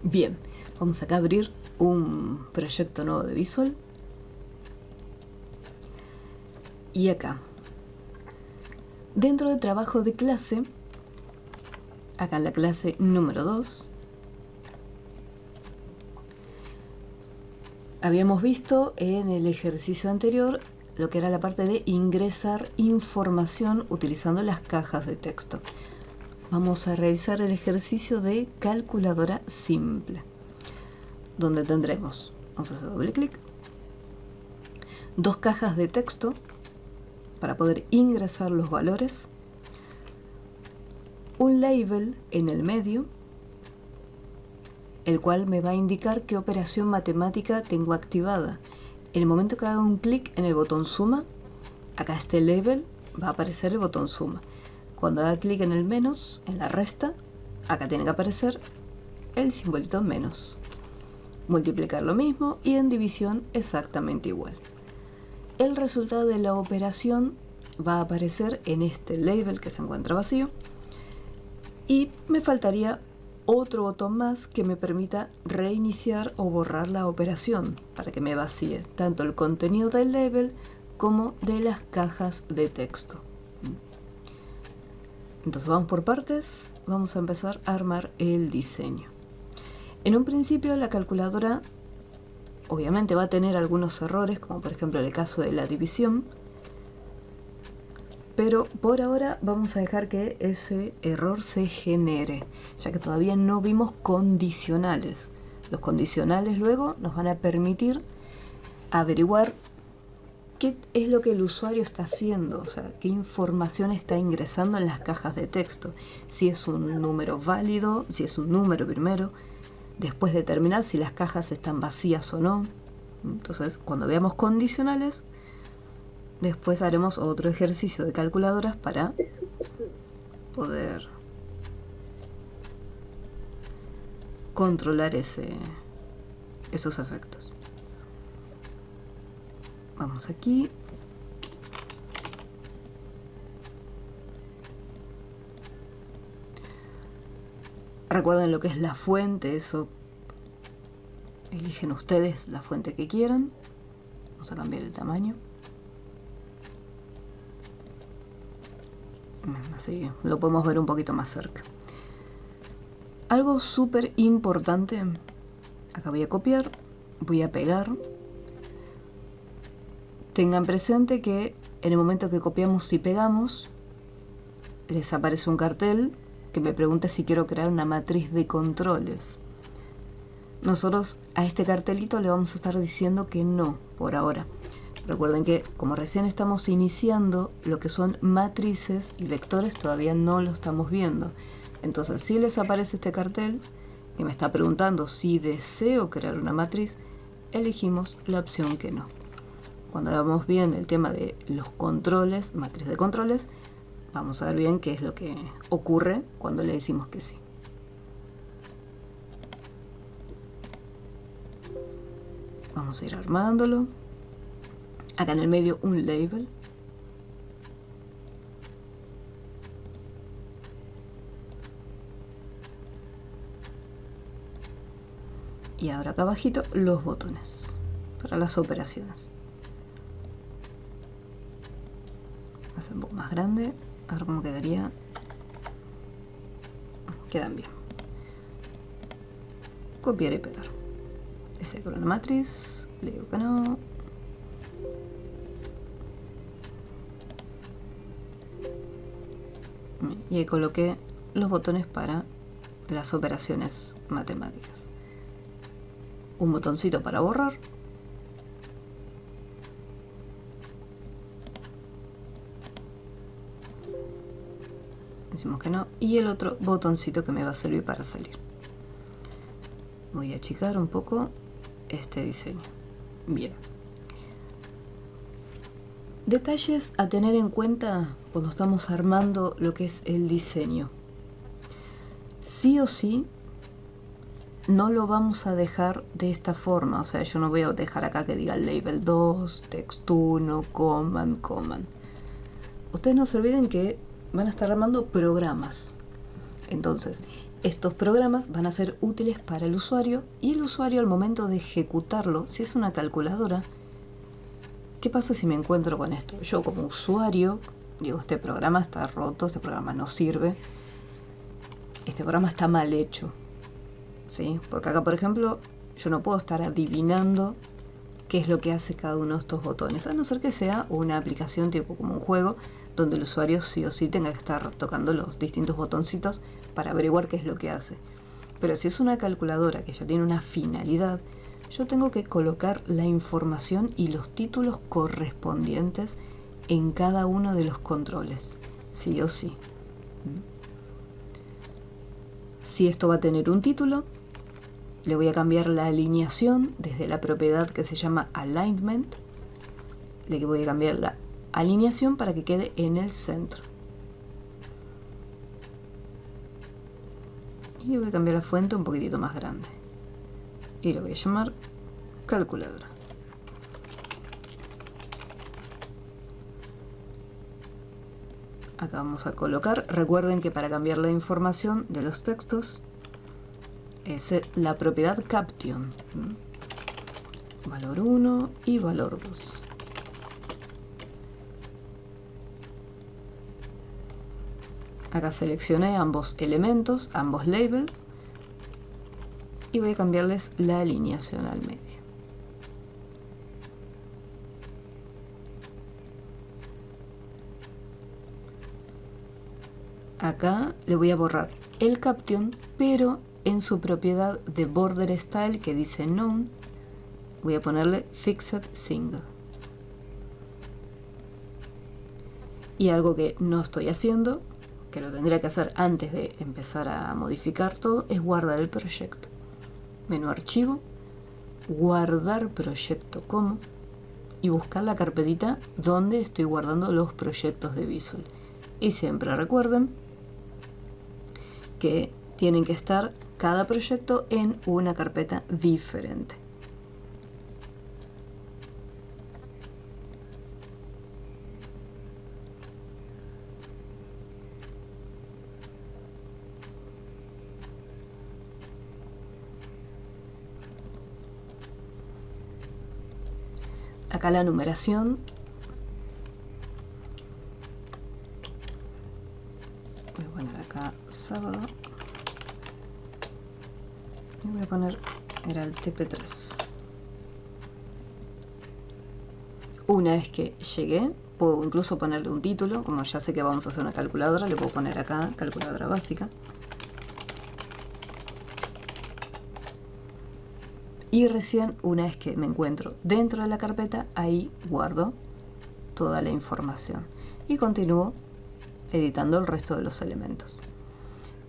Bien, vamos acá a abrir un proyecto nuevo de Visual. Y acá, dentro de trabajo de clase, acá en la clase número 2, habíamos visto en el ejercicio anterior lo que era la parte de ingresar información utilizando las cajas de texto. Vamos a realizar el ejercicio de calculadora simple, donde tendremos, vamos a hacer doble clic, dos cajas de texto para poder ingresar los valores, un label en el medio, el cual me va a indicar qué operación matemática tengo activada. En el momento que haga un clic en el botón suma, acá este label va a aparecer el botón suma. Cuando haga clic en el menos, en la resta, acá tiene que aparecer el simbolito menos. Multiplicar lo mismo y en división exactamente igual. El resultado de la operación va a aparecer en este label que se encuentra vacío y me faltaría otro botón más que me permita reiniciar o borrar la operación para que me vacíe tanto el contenido del label como de las cajas de texto. Entonces vamos por partes, vamos a empezar a armar el diseño. En un principio la calculadora obviamente va a tener algunos errores, como por ejemplo en el caso de la división, pero por ahora vamos a dejar que ese error se genere, ya que todavía no vimos condicionales. Los condicionales luego nos van a permitir averiguar qué es lo que el usuario está haciendo, o sea, qué información está ingresando en las cajas de texto, si es un número válido, si es un número primero, después determinar si las cajas están vacías o no. Entonces, cuando veamos condicionales, después haremos otro ejercicio de calculadoras para poder controlar esos efectos. Vamos aquí. Recuerden lo que es la fuente, eso eligen ustedes la fuente que quieran. Vamos a cambiar el tamaño. Así lo podemos ver un poquito más cerca. Algo súper importante, acá voy a copiar, voy a pegar. Tengan presente que en el momento que copiamos y pegamos, les aparece un cartel que me pregunta si quiero crear una matriz de controles. Nosotros a este cartelito le vamos a estar diciendo que no, por ahora. Recuerden que como recién estamos iniciando, lo que son matrices y vectores todavía no lo estamos viendo. Entonces, si les aparece este cartel y me está preguntando si deseo crear una matriz, elegimos la opción que no. Cuando veamos bien el tema de los controles, matriz de controles, vamos a ver bien qué es lo que ocurre cuando le decimos que sí. Vamos a ir armándolo. Acá en el medio un label. Y ahora acá abajito los botones para las operaciones. Hacer un poco más grande. A ver cómo quedaría. Quedan bien. Copiar y pegar. Deseo con una matriz. Le digo que no. Y ahí coloqué los botones para las operaciones matemáticas. Un botoncito para borrar. Decimos que no. Y el otro botoncito que me va a servir para salir. Voy a achicar un poco este diseño. Bien. Detalles a tener en cuenta cuando estamos armando lo que es el diseño. Sí o sí, no lo vamos a dejar de esta forma. O sea, yo no voy a dejar acá que diga label 2, text 1, command. Ustedes no se olviden que van a estar armando programas. Entonces, Estos programas van a ser útiles para el usuario y el usuario al momento de ejecutarlo, si es una calculadora, ¿qué pasa si me encuentro con esto? Yo como usuario digo, este programa está roto, este programa no sirve, este programa está mal hecho, ¿sí? Porque acá, por ejemplo, yo no puedo estar adivinando qué es lo que hace cada uno de estos botones, a no ser que sea una aplicación tipo como un juego, donde el usuario sí o sí tenga que estar tocando los distintos botoncitos para averiguar qué es lo que hace. Pero si es una calculadora que ya tiene una finalidad, yo tengo que colocar la información y los títulos correspondientes en cada uno de los controles, sí o sí. Si esto va a tener un título, le voy a cambiar la alineación desde la propiedad que se llama Alignment. Le voy a cambiar la alineación para que quede en el centro. Y voy a cambiar la fuente un poquitito más grande. Y le voy a llamar calculadora. Acá vamos a colocar, recuerden que para cambiar la información de los textos es la propiedad caption, valor 1 y valor 2. Acá seleccioné ambos elementos, ambos labels, y voy a cambiarles la alineación al medio. Acá le voy a borrar el caption, pero en su propiedad de border style que dice none, voy a ponerle fixed single. Y algo que no estoy haciendo, que lo tendría que hacer antes de empezar a modificar todo, es guardar el proyecto. Menú archivo, guardar proyecto como, y buscar la carpetita donde estoy guardando los proyectos de Visual. Y siempre recuerden que tienen que estar cada proyecto en una carpeta diferente. Acá la numeración, voy a poner acá sábado y voy a poner, era el TP3. Una vez que llegué, puedo incluso ponerle un título, como ya sé que vamos a hacer una calculadora, le puedo poner acá calculadora básica. Y recién, una vez que me encuentro dentro de la carpeta, ahí guardo toda la información y continúo editando el resto de los elementos.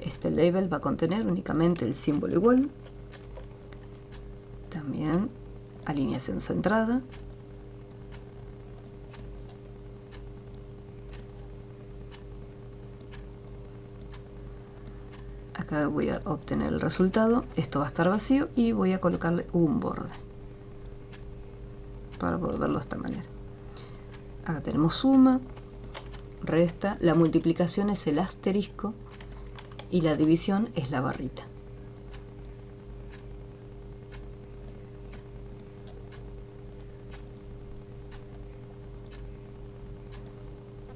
Este label va a contener únicamente el símbolo igual, también alineación centrada, acá voy a obtener el resultado, esto va a estar vacío y voy a colocarle un borde para poder verlo de esta manera. Acá tenemos suma, resta, la multiplicación es el asterisco y la división es la barrita.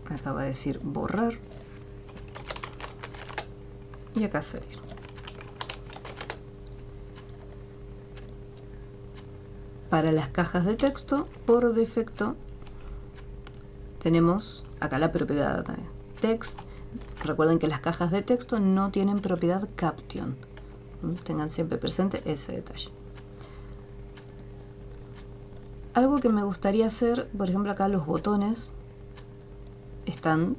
Acá va a decir borrar y acá salir. Para las cajas de texto, por defecto tenemos acá la propiedad text. Recuerden que las cajas de texto no tienen propiedad caption. Tengan siempre presente ese detalle. Algo que me gustaría hacer, por ejemplo, acá los botones están,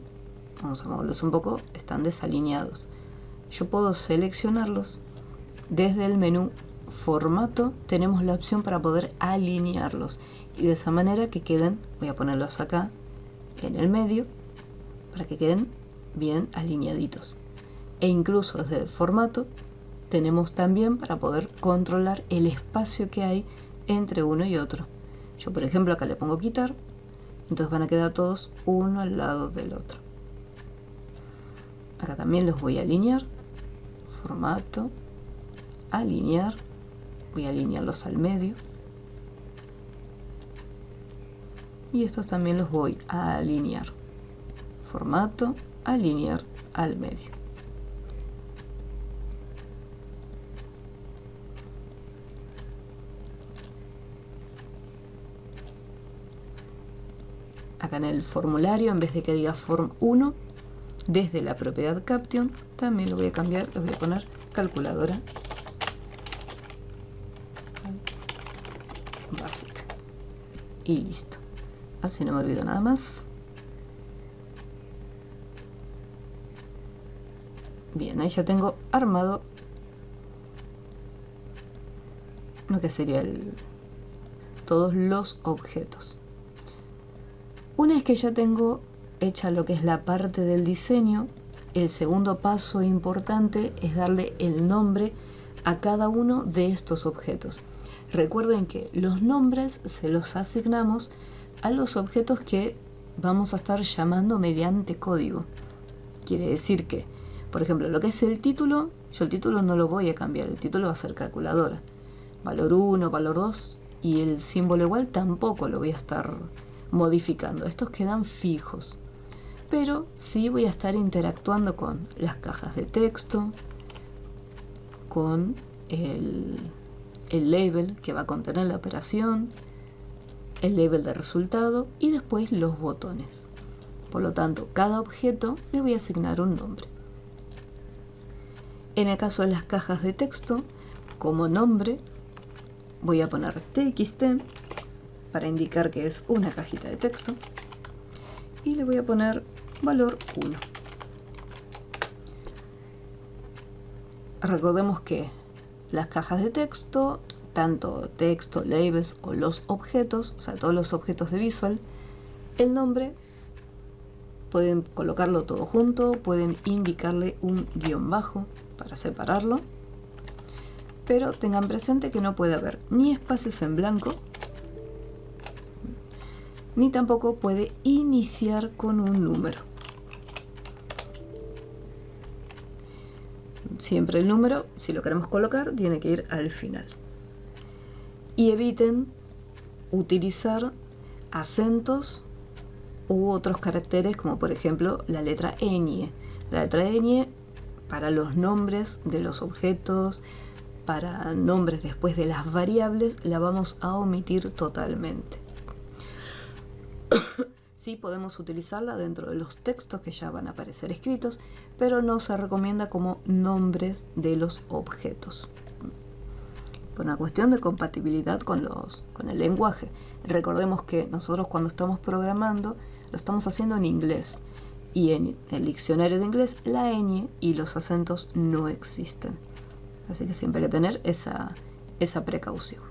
vamos a moverlos un poco, están desalineados. Yo puedo seleccionarlos desde el menú formato, tenemos la opción para poder alinearlos y de esa manera que queden, voy a ponerlos acá en el medio para que queden bien alineaditos. E incluso desde el formato tenemos también para poder controlar el espacio que hay entre uno y otro. Yo, por ejemplo, acá le pongo quitar, entonces van a quedar todos uno al lado del otro. Acá también los voy a alinear, formato, alinear, voy a alinearlos al medio, y estos también los voy a alinear, formato, alinear al medio. Acá en el formulario, en vez de que diga form 1, desde la propiedad caption, también lo voy a cambiar, lo voy a poner calculadora básica. Y listo. A ver si no me olvido nada más. Bien, ahí ya tengo armado lo que sería todos los objetos. Una vez que ya tengo hecha lo que es la parte del diseño, el segundo paso importante es darle el nombre a cada uno de estos objetos. Recuerden que los nombres se los asignamos a los objetos que vamos a estar llamando mediante código. Quiere decir que, por ejemplo, lo que es el título, yo el título no lo voy a cambiar, el título va a ser calculadora. Valor 1, valor 2, y el símbolo igual tampoco lo voy a estar modificando. Estos quedan fijos. Pero sí voy a estar interactuando con las cajas de texto, con el label que va a contener la operación, el label de resultado y después los botones. Por lo tanto, cada objeto le voy a asignar un nombre. En el caso de las cajas de texto, como nombre voy a poner txt para indicar que es una cajita de texto y le voy a poner valor 1. Recordemos que las cajas de texto, tanto texto, labels o los objetos, o sea, todos los objetos de Visual, el nombre pueden colocarlo todo junto, pueden indicarle un guión bajo para separarlo, pero tengan presente que no puede haber ni espacios en blanco, ni tampoco puede iniciar con un número. Siempre el número, si lo queremos colocar, tiene que ir al final. Y eviten utilizar acentos u otros caracteres, como por ejemplo la letra ñ. La letra ñ para los nombres de los objetos, para nombres después de las variables, la vamos a omitir totalmente. Sí podemos utilizarla dentro de los textos que ya van a aparecer escritos, pero no se recomienda como nombres de los objetos. Por una cuestión de compatibilidad con el lenguaje. Recordemos que nosotros cuando estamos programando lo estamos haciendo en inglés, y en el diccionario de inglés la ñ y los acentos no existen. Así que siempre hay que tener esa precaución.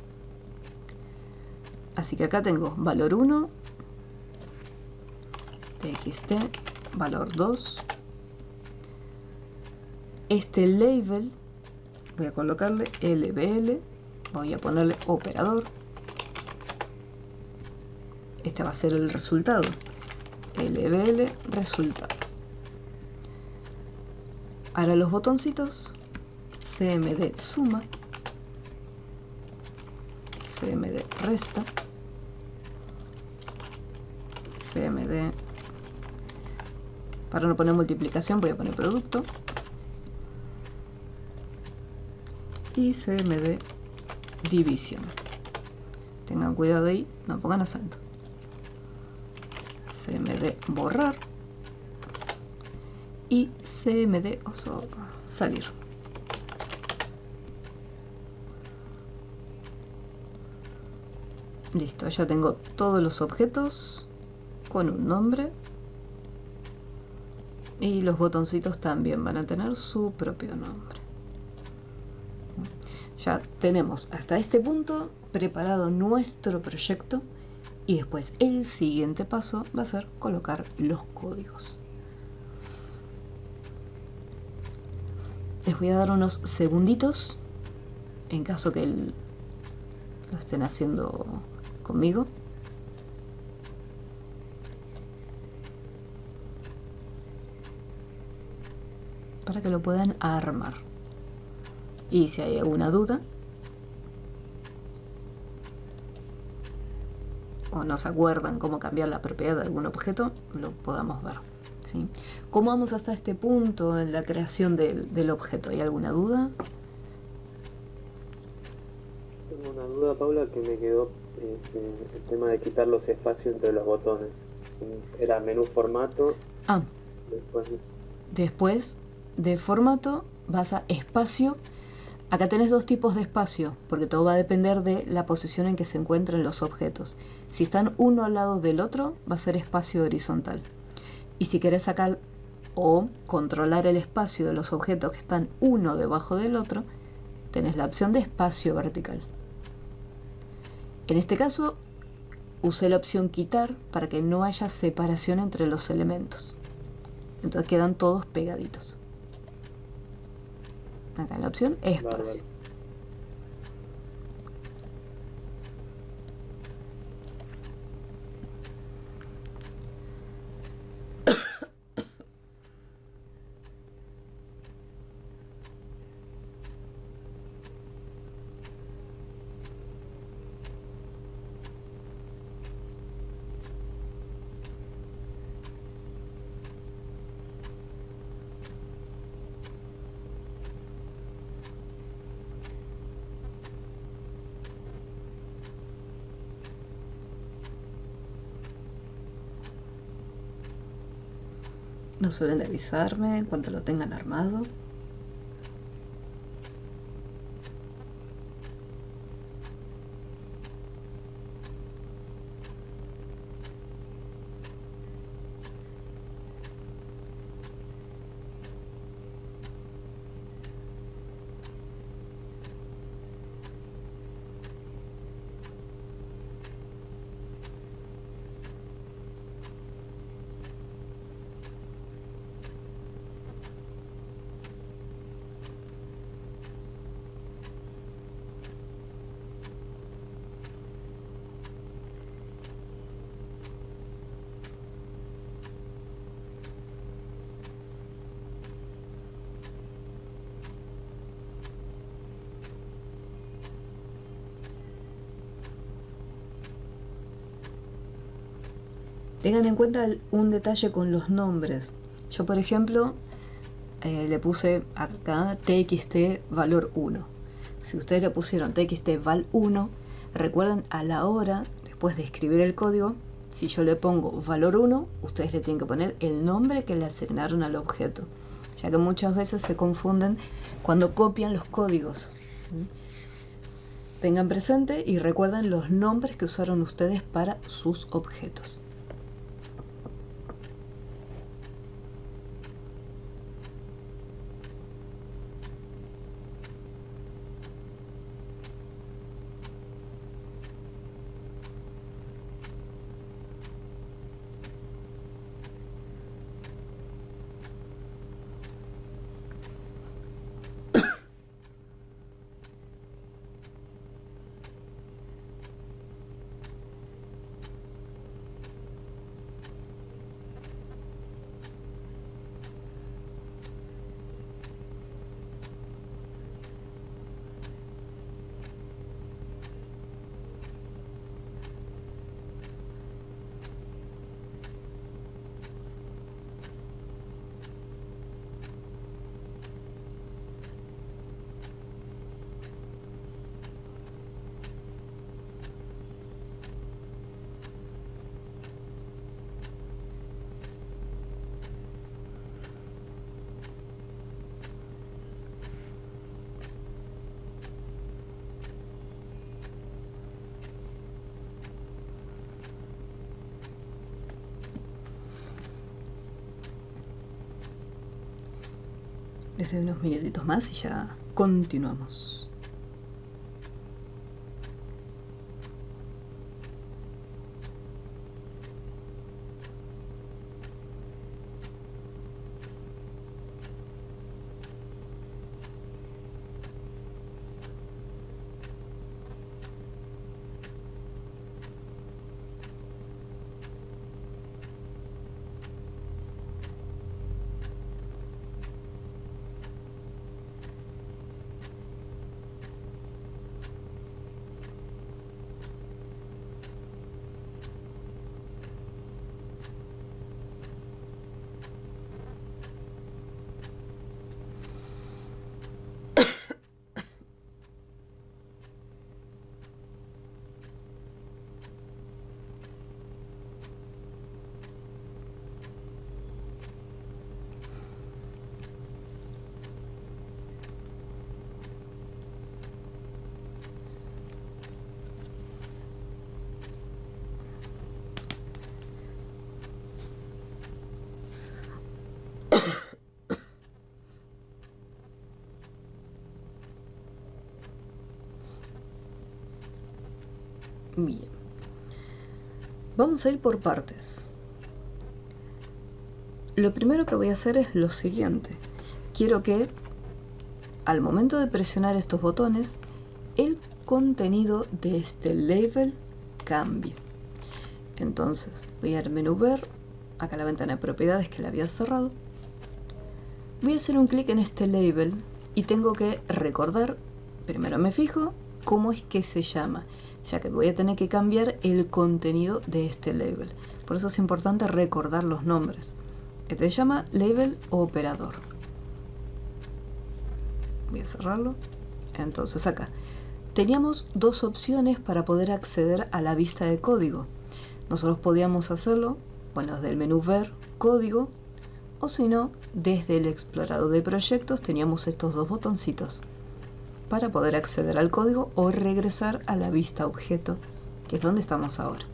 Así que acá tengo valor 1, txt, valor 2. Este label voy a colocarle lbl, voy a ponerle operador. Este va a ser el resultado, lbl resultado. Ahora los botoncitos, cmd suma, cmd resta, cmd, para no poner multiplicación voy a poner producto, y cmd división. Tengan cuidado ahí, no pongan acento. cmd borrar y cmd salir. Listo, ya tengo todos los objetos con un nombre y los botoncitos también van a tener su propio nombre. Ya tenemos hasta este punto preparado nuestro proyecto y después el siguiente paso va a ser colocar los códigos. Les voy a dar unos segunditos en caso que lo estén haciendo conmigo. Para que lo puedan armar. Y si hay alguna duda o no se acuerdan cómo cambiar la propiedad de algún objeto, lo podamos ver, ¿sí? ¿Cómo vamos hasta este punto en la creación del objeto? ¿Hay alguna duda? Tengo una duda, Paula, que me quedó, el tema de quitar los espacios entre los botones. Era menú formato, Ah, después después de formato vas a espacio. Acá tenés dos tipos de espacio, porque todo va a depender de la posición en que se encuentren los objetos. Si están uno al lado del otro, va a ser espacio horizontal. Y si querés sacar o controlar el espacio de los objetos que están uno debajo del otro, tenés la opción de espacio vertical. En este caso, usé la opción quitar para que no haya separación entre los elementos. Entonces quedan todos pegaditos. Acá en la opción espacio. bárbaro. No suelen avisarme cuando lo tengan armado. Tengan en cuenta un detalle con los nombres. Yo, por ejemplo, le puse acá txt valor 1. Si ustedes le pusieron txt val 1, recuerden a la hora, después de escribir el código, si yo le pongo valor 1, ustedes le tienen que poner el nombre que le asignaron al objeto, ya que muchas veces se confunden cuando copian los códigos. Tengan presente y recuerden los nombres que usaron ustedes para sus objetos. Les doy unos minutitos más y ya continuamos. Bien. Vamos a ir por partes. Lo primero que voy a hacer es lo siguiente. Quiero que al momento de presionar estos botones, el contenido de este label cambie. Entonces voy al menú ver, acá la ventana de propiedades que la había cerrado. Voy a hacer un clic en este label y tengo que recordar, primero me fijo cómo es que se llama, ya que voy a tener que cambiar el contenido de este label. Por eso es importante recordar los nombres. Este se llama label operador. Voy a cerrarlo. Entonces acá teníamos dos opciones para poder acceder a la vista de código. Nosotros podíamos hacerlo, bueno, desde el menú ver código, o si no, desde el explorador de proyectos teníamos estos dos botoncitos para poder acceder al código o regresar a la vista objeto, que es donde estamos ahora.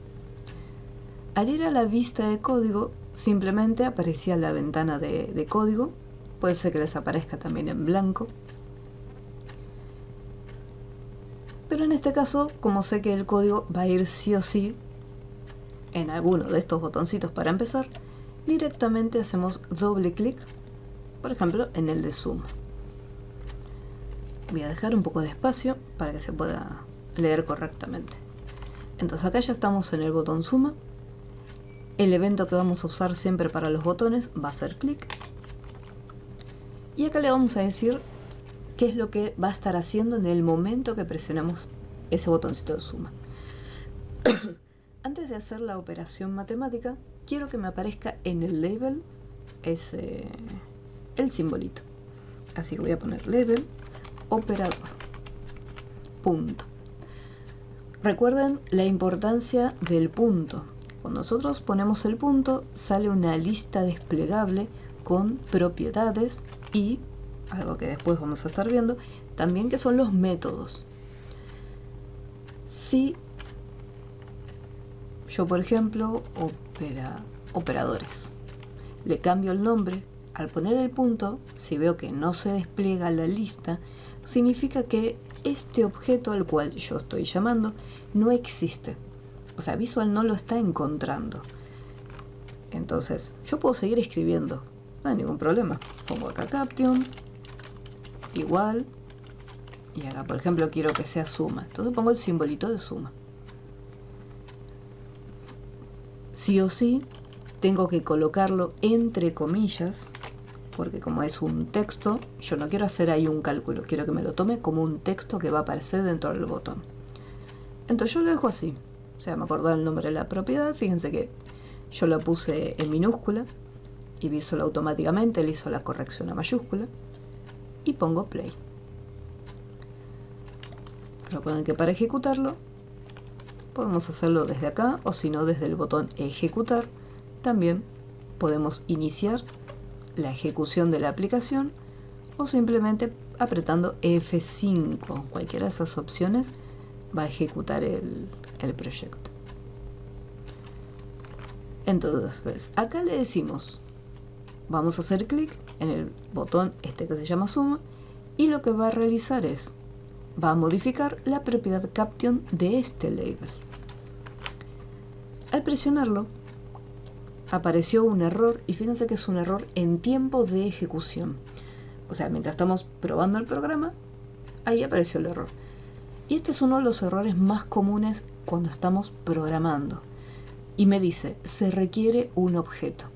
Al ir a la vista de código, simplemente aparecía la ventana de código. Puede ser que les aparezca también en blanco. Pero en este caso, como sé que el código va a ir sí o sí en alguno de estos botoncitos para empezar, directamente hacemos doble clic, por ejemplo, en el de suma. Voy a dejar un poco de espacio para que se pueda leer correctamente. Entonces acá ya estamos en el botón suma. El evento que vamos a usar siempre para los botones va a ser clic. Y acá le vamos a decir qué es lo que va a estar haciendo en el momento que presionemos ese botoncito de suma. Antes de hacer la operación matemática, quiero que me aparezca en el label el simbolito. Así que voy a poner label operador. Punto. Recuerden la importancia del punto. Cuando nosotros ponemos el punto, sale una lista desplegable con propiedades y algo que después vamos a estar viendo, también que son los métodos. Si yo, por ejemplo, operadores, le cambio el nombre, al poner el punto, si veo que no se despliega la lista, significa que este objeto al cual yo estoy llamando no existe. O sea, Visual no lo está encontrando. Entonces, yo puedo seguir escribiendo, no hay ningún problema. Pongo acá caption, igual, y acá, por ejemplo, quiero que sea suma. Entonces pongo el simbolito de suma. Sí o sí, tengo que colocarlo entre comillas, porque como es un texto, yo no quiero hacer ahí un cálculo, quiero que me lo tome como un texto que va a aparecer dentro del botón. Entonces yo lo dejo así. O sea, me acordé el nombre de la propiedad, fíjense que yo la puse en minúscula y Visual automáticamente le hizo la corrección a mayúscula y pongo play. Recuerden que para ejecutarlo podemos hacerlo desde acá o si no desde el botón ejecutar. También podemos iniciar la ejecución de la aplicación o simplemente apretando F5. Cualquiera de esas opciones va a ejecutar el proyecto. Entonces acá le decimos, vamos a hacer clic en el botón este que se llama suma y lo que va a realizar es, va a modificar la propiedad caption de este label. Al presionarlo apareció un error y fíjense que es un error en tiempo de ejecución. O sea, mientras estamos probando el programa, ahí apareció el error. Y este es uno de los errores más comunes cuando estamos programando. Y me dice, se requiere un objeto.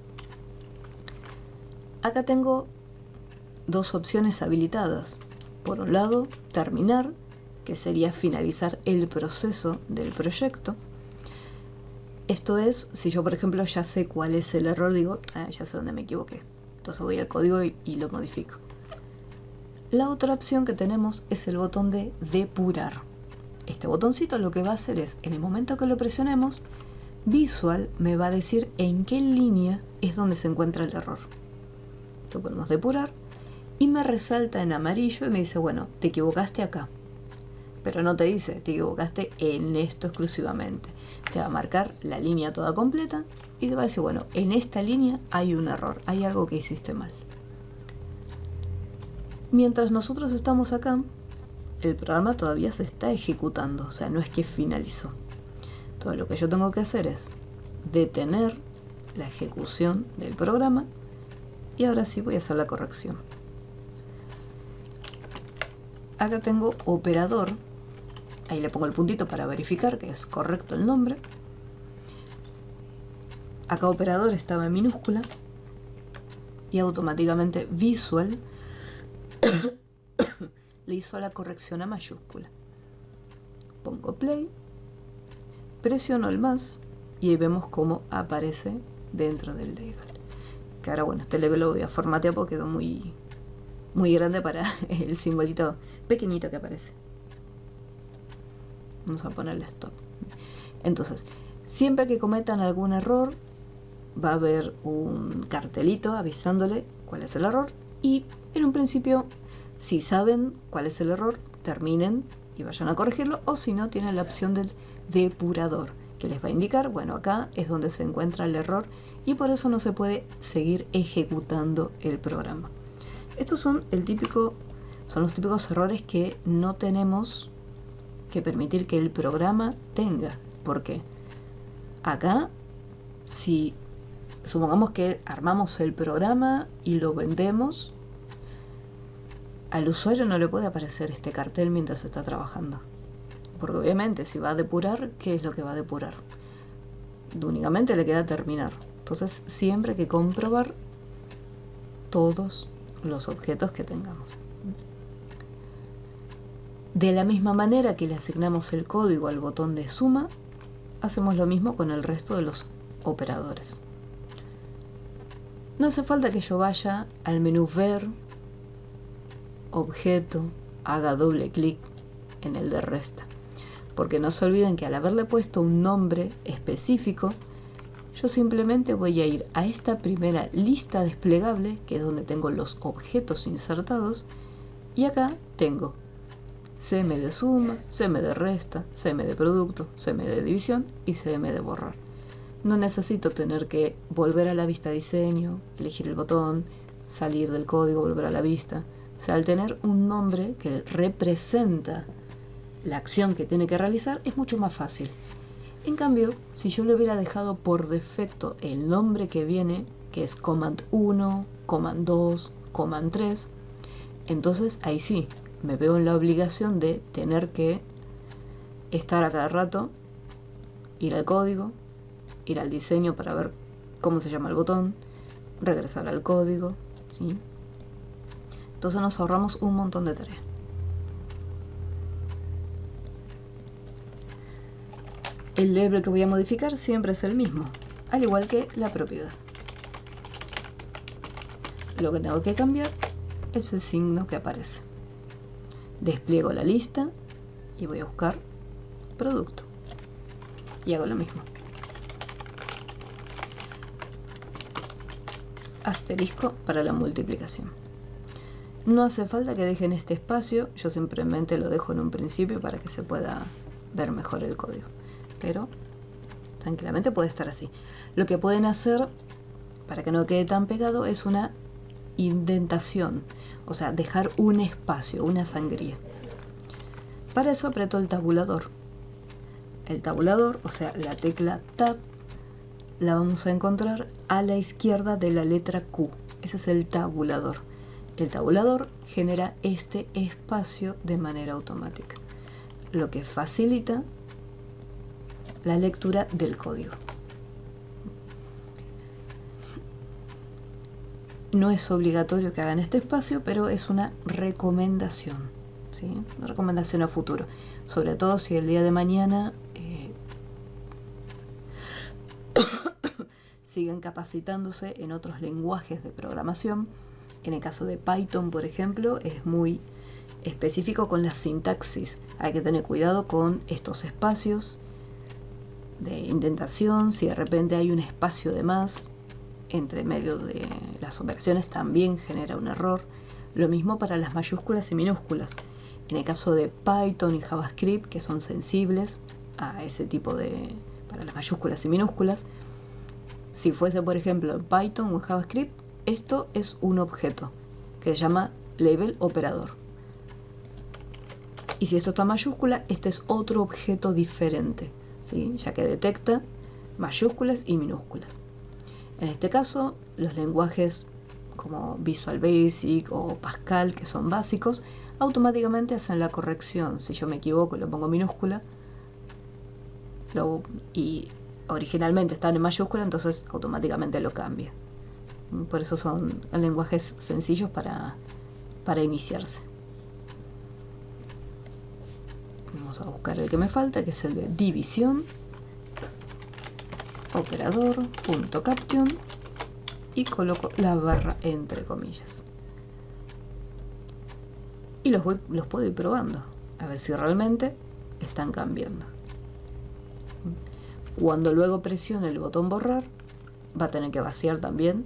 Acá tengo dos opciones habilitadas. Por un lado, terminar, que sería finalizar el proceso del proyecto. Esto es, si yo por ejemplo ya sé cuál es el error, digo, ya sé dónde me equivoqué. Entonces voy al código y lo modifico. La otra opción que tenemos es el botón de depurar. Este botoncito lo que va a hacer es, en el momento que lo presionemos, Visual me va a decir en qué línea es donde se encuentra el error. Lo podemos depurar y me resalta en amarillo y me dice, bueno, te equivocaste acá. Pero no te dice, te equivocaste en esto exclusivamente. Te va a marcar la línea toda completa y te va a decir, bueno, en esta línea hay un error, hay algo que hiciste mal. Mientras nosotros estamos acá, el programa todavía se está ejecutando, o sea, no es que finalizó. Todo lo que yo tengo que hacer es detener la ejecución del programa y ahora sí voy a hacer la corrección. Acá tengo operador, ahí le pongo el puntito para verificar que es correcto el nombre. Acá operador estaba en minúscula y automáticamente Visual le hizo la corrección a mayúscula. Pongo play, presiono el más y ahí vemos cómo aparece dentro del label. Que ahora, bueno, este label lo voy a formatear porque quedó muy grande para el simbolito pequeñito que aparece. Vamos a ponerle stop. Entonces, siempre que cometan algún error, va a haber un cartelito avisándole cuál es el error. Y en un principio, si saben cuál es el error, terminen y vayan a corregirlo. O si no, tienen la opción del depurador, que les va a indicar, bueno, acá es donde se encuentra el error y por eso no se puede seguir ejecutando el programa. Estos son los típicos errores que no tenemos que permitir que el programa tenga. ¿Por qué? Acá, si supongamos que armamos el programa y lo vendemos, al usuario no le puede aparecer este cartel mientras está trabajando. Porque obviamente si va a depurar, ¿qué es lo que va a depurar? Únicamente le queda terminar. Entonces siempre hay que comprobar todos los objetos que tengamos. De la misma manera que le asignamos el código al botón de suma, hacemos lo mismo con el resto de los operadores. No hace falta que yo vaya al menú ver, objeto, haga doble clic en el de resta. Porque no se olviden que al haberle puesto un nombre específico, yo simplemente voy a ir a esta primera lista desplegable, que es donde tengo los objetos insertados, y acá tengo CM de suma, CM de resta, CM de producto, CM de división y CM de borrar. No necesito tener que volver a la vista diseño, elegir el botón, salir del código, volver a la vista. O sea, al tener un nombre que representa la acción que tiene que realizar, es mucho más fácil. En cambio, si yo le hubiera dejado por defecto el nombre que viene, que es Command 1, Command 2, Command 3, entonces ahí sí, me veo en la obligación de tener que estar a cada rato, ir al código, ir al diseño para ver cómo se llama el botón, regresar al código, ¿sí? Entonces nos ahorramos un montón de tareas. El label que voy a modificar siempre es el mismo, al igual que la propiedad. Lo que tengo que cambiar es el signo que aparece. Despliego la lista y voy a buscar producto. Y hago lo mismo. Asterisco para la multiplicación. No hace falta que dejen este espacio, yo simplemente lo dejo en un principio para que se pueda ver mejor el código. Pero tranquilamente puede estar así. Lo que pueden hacer para que no quede tan pegado es una indentación, o sea, dejar un espacio, una sangría. Para eso aprieto el tabulador. El tabulador, o sea, la tecla Tab, la vamos a encontrar a la izquierda de la letra Q. Ese es el tabulador. El tabulador genera este espacio de manera automática, lo que facilita la lectura del código. No es obligatorio que hagan este espacio, pero es una recomendación, ¿sí? Una recomendación a futuro, sobre todo si el día de mañana siguen capacitándose en otros lenguajes de programación. En el caso de Python, por ejemplo, es muy específico con la sintaxis. Hay que tener cuidado con estos espacios de indentación. Si de repente hay un espacio de más entre medio de las operaciones, también genera un error. Lo mismo para las mayúsculas y minúsculas. En el caso de Python y JavaScript, que son sensibles a ese tipo de... para las mayúsculas y minúsculas, si fuese, por ejemplo, en Python o en JavaScript, esto es un objeto que se llama label operador. Y si esto está en mayúscula, este es otro objeto diferente. ¿sí? Ya que detecta mayúsculas y minúsculas. En este caso, los lenguajes como Visual Basic o Pascal, que son básicos, automáticamente hacen la corrección. Si yo me equivoco y lo pongo minúscula, y originalmente están en mayúscula, entonces automáticamente lo cambia. Por eso son lenguajes sencillos para iniciarse. Vamos a buscar el que me falta, que es el de división, operador.caption, y coloco la barra entre comillas. Y los puedo ir probando, a ver si realmente están cambiando. Cuando luego presione el botón borrar, va a tener que vaciar también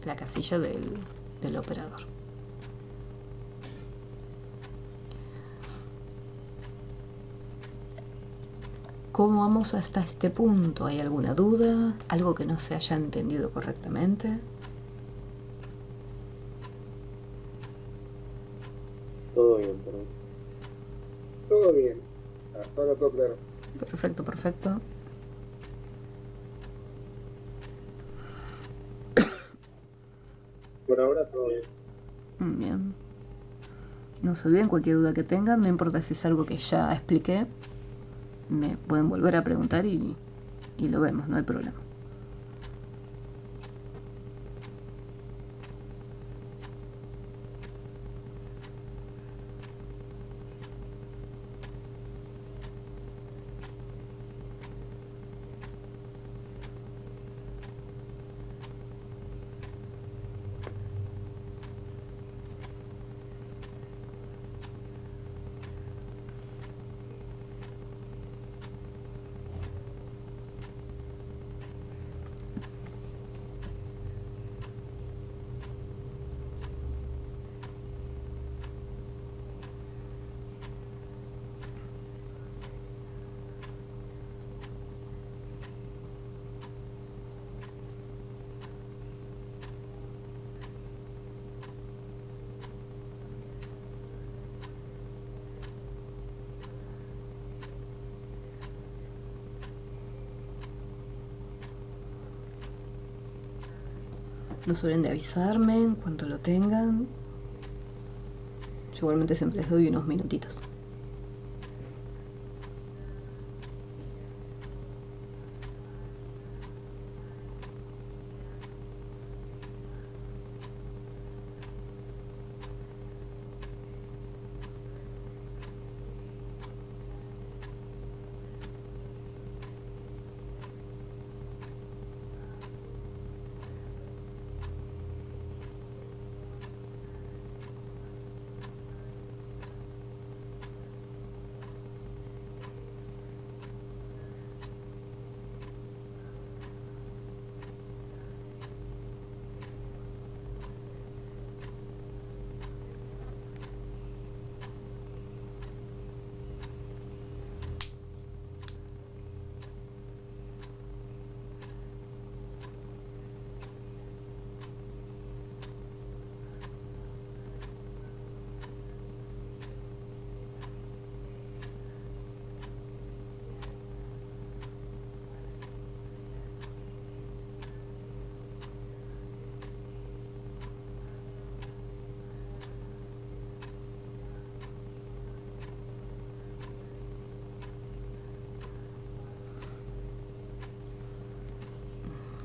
la casilla del operador. ¿Cómo vamos hasta este punto? ¿Hay alguna duda? ¿Algo que no se haya entendido correctamente? Todo bien, por ahí. Todo bien. Hasta ahora todo claro. Perfecto, perfecto. Por ahora todo bien. Bien. No se olviden, cualquier duda que tengan, no importa si es algo que ya expliqué, me pueden volver a preguntar y lo vemos, no hay problema. No se olviden de avisarme en cuanto lo tengan. Yo igualmente siempre les doy unos minutitos.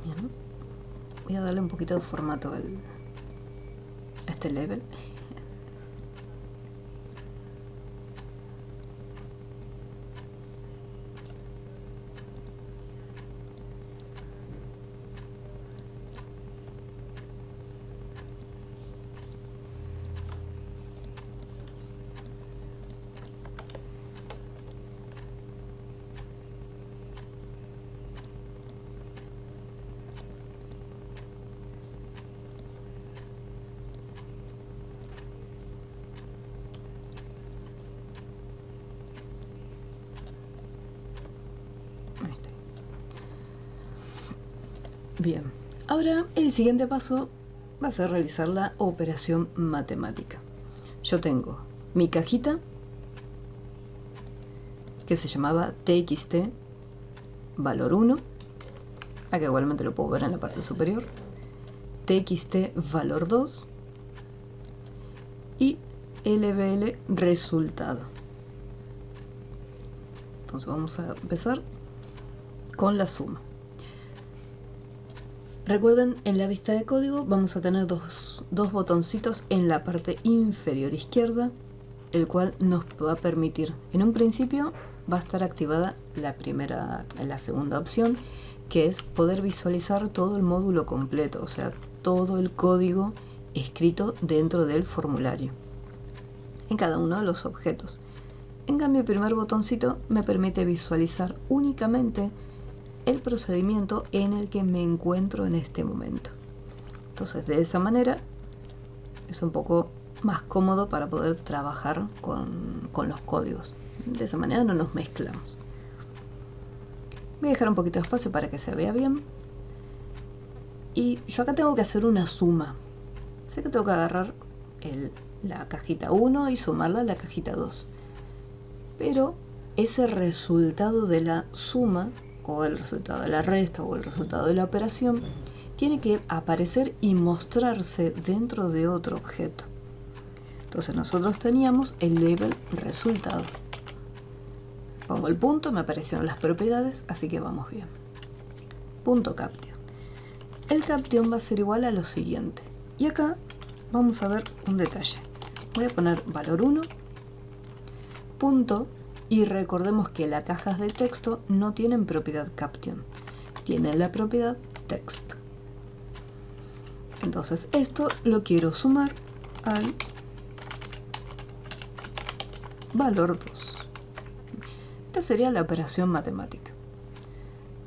Bien. Voy a darle un poquito de formato a este level. Ahí está. Bien, ahora el siguiente paso va a ser realizar la operación matemática. Yo tengo mi cajita que se llamaba TXT valor 1, acá igualmente lo puedo ver en la parte superior, txt valor 2 y lbl resultado. Entonces vamos a empezar con la suma. Recuerden, en la vista de código vamos a tener dos botoncitos en la parte inferior izquierda, el cual nos va a permitir, en un principio va a estar activada la segunda opción, que es poder visualizar todo el módulo completo, o sea, todo el código escrito dentro del formulario, en cada uno de los objetos. En cambio, el primer botoncito me permite visualizar únicamente el procedimiento en el que me encuentro en este momento. Entonces, de esa manera es un poco más cómodo para poder trabajar con los códigos. De esa manera no nos mezclamos. Voy a dejar un poquito de espacio para que se vea bien. Y yo acá tengo que hacer una suma. Sé que tengo que agarrar la cajita 1 y sumarla a la cajita 2. Pero ese resultado de la suma, o el resultado de la resta, o el resultado de la operación, tiene que aparecer y mostrarse dentro de otro objeto. Entonces nosotros teníamos el label resultado. Pongo el punto, me aparecieron las propiedades, así que vamos bien. Punto caption. El caption va a ser igual a lo siguiente. Y acá vamos a ver un detalle. Voy a poner valor 1, punto, y recordemos que las cajas de texto no tienen propiedad caption, tienen la propiedad text. Entonces esto lo quiero sumar al valor 2. Esta sería la operación matemática.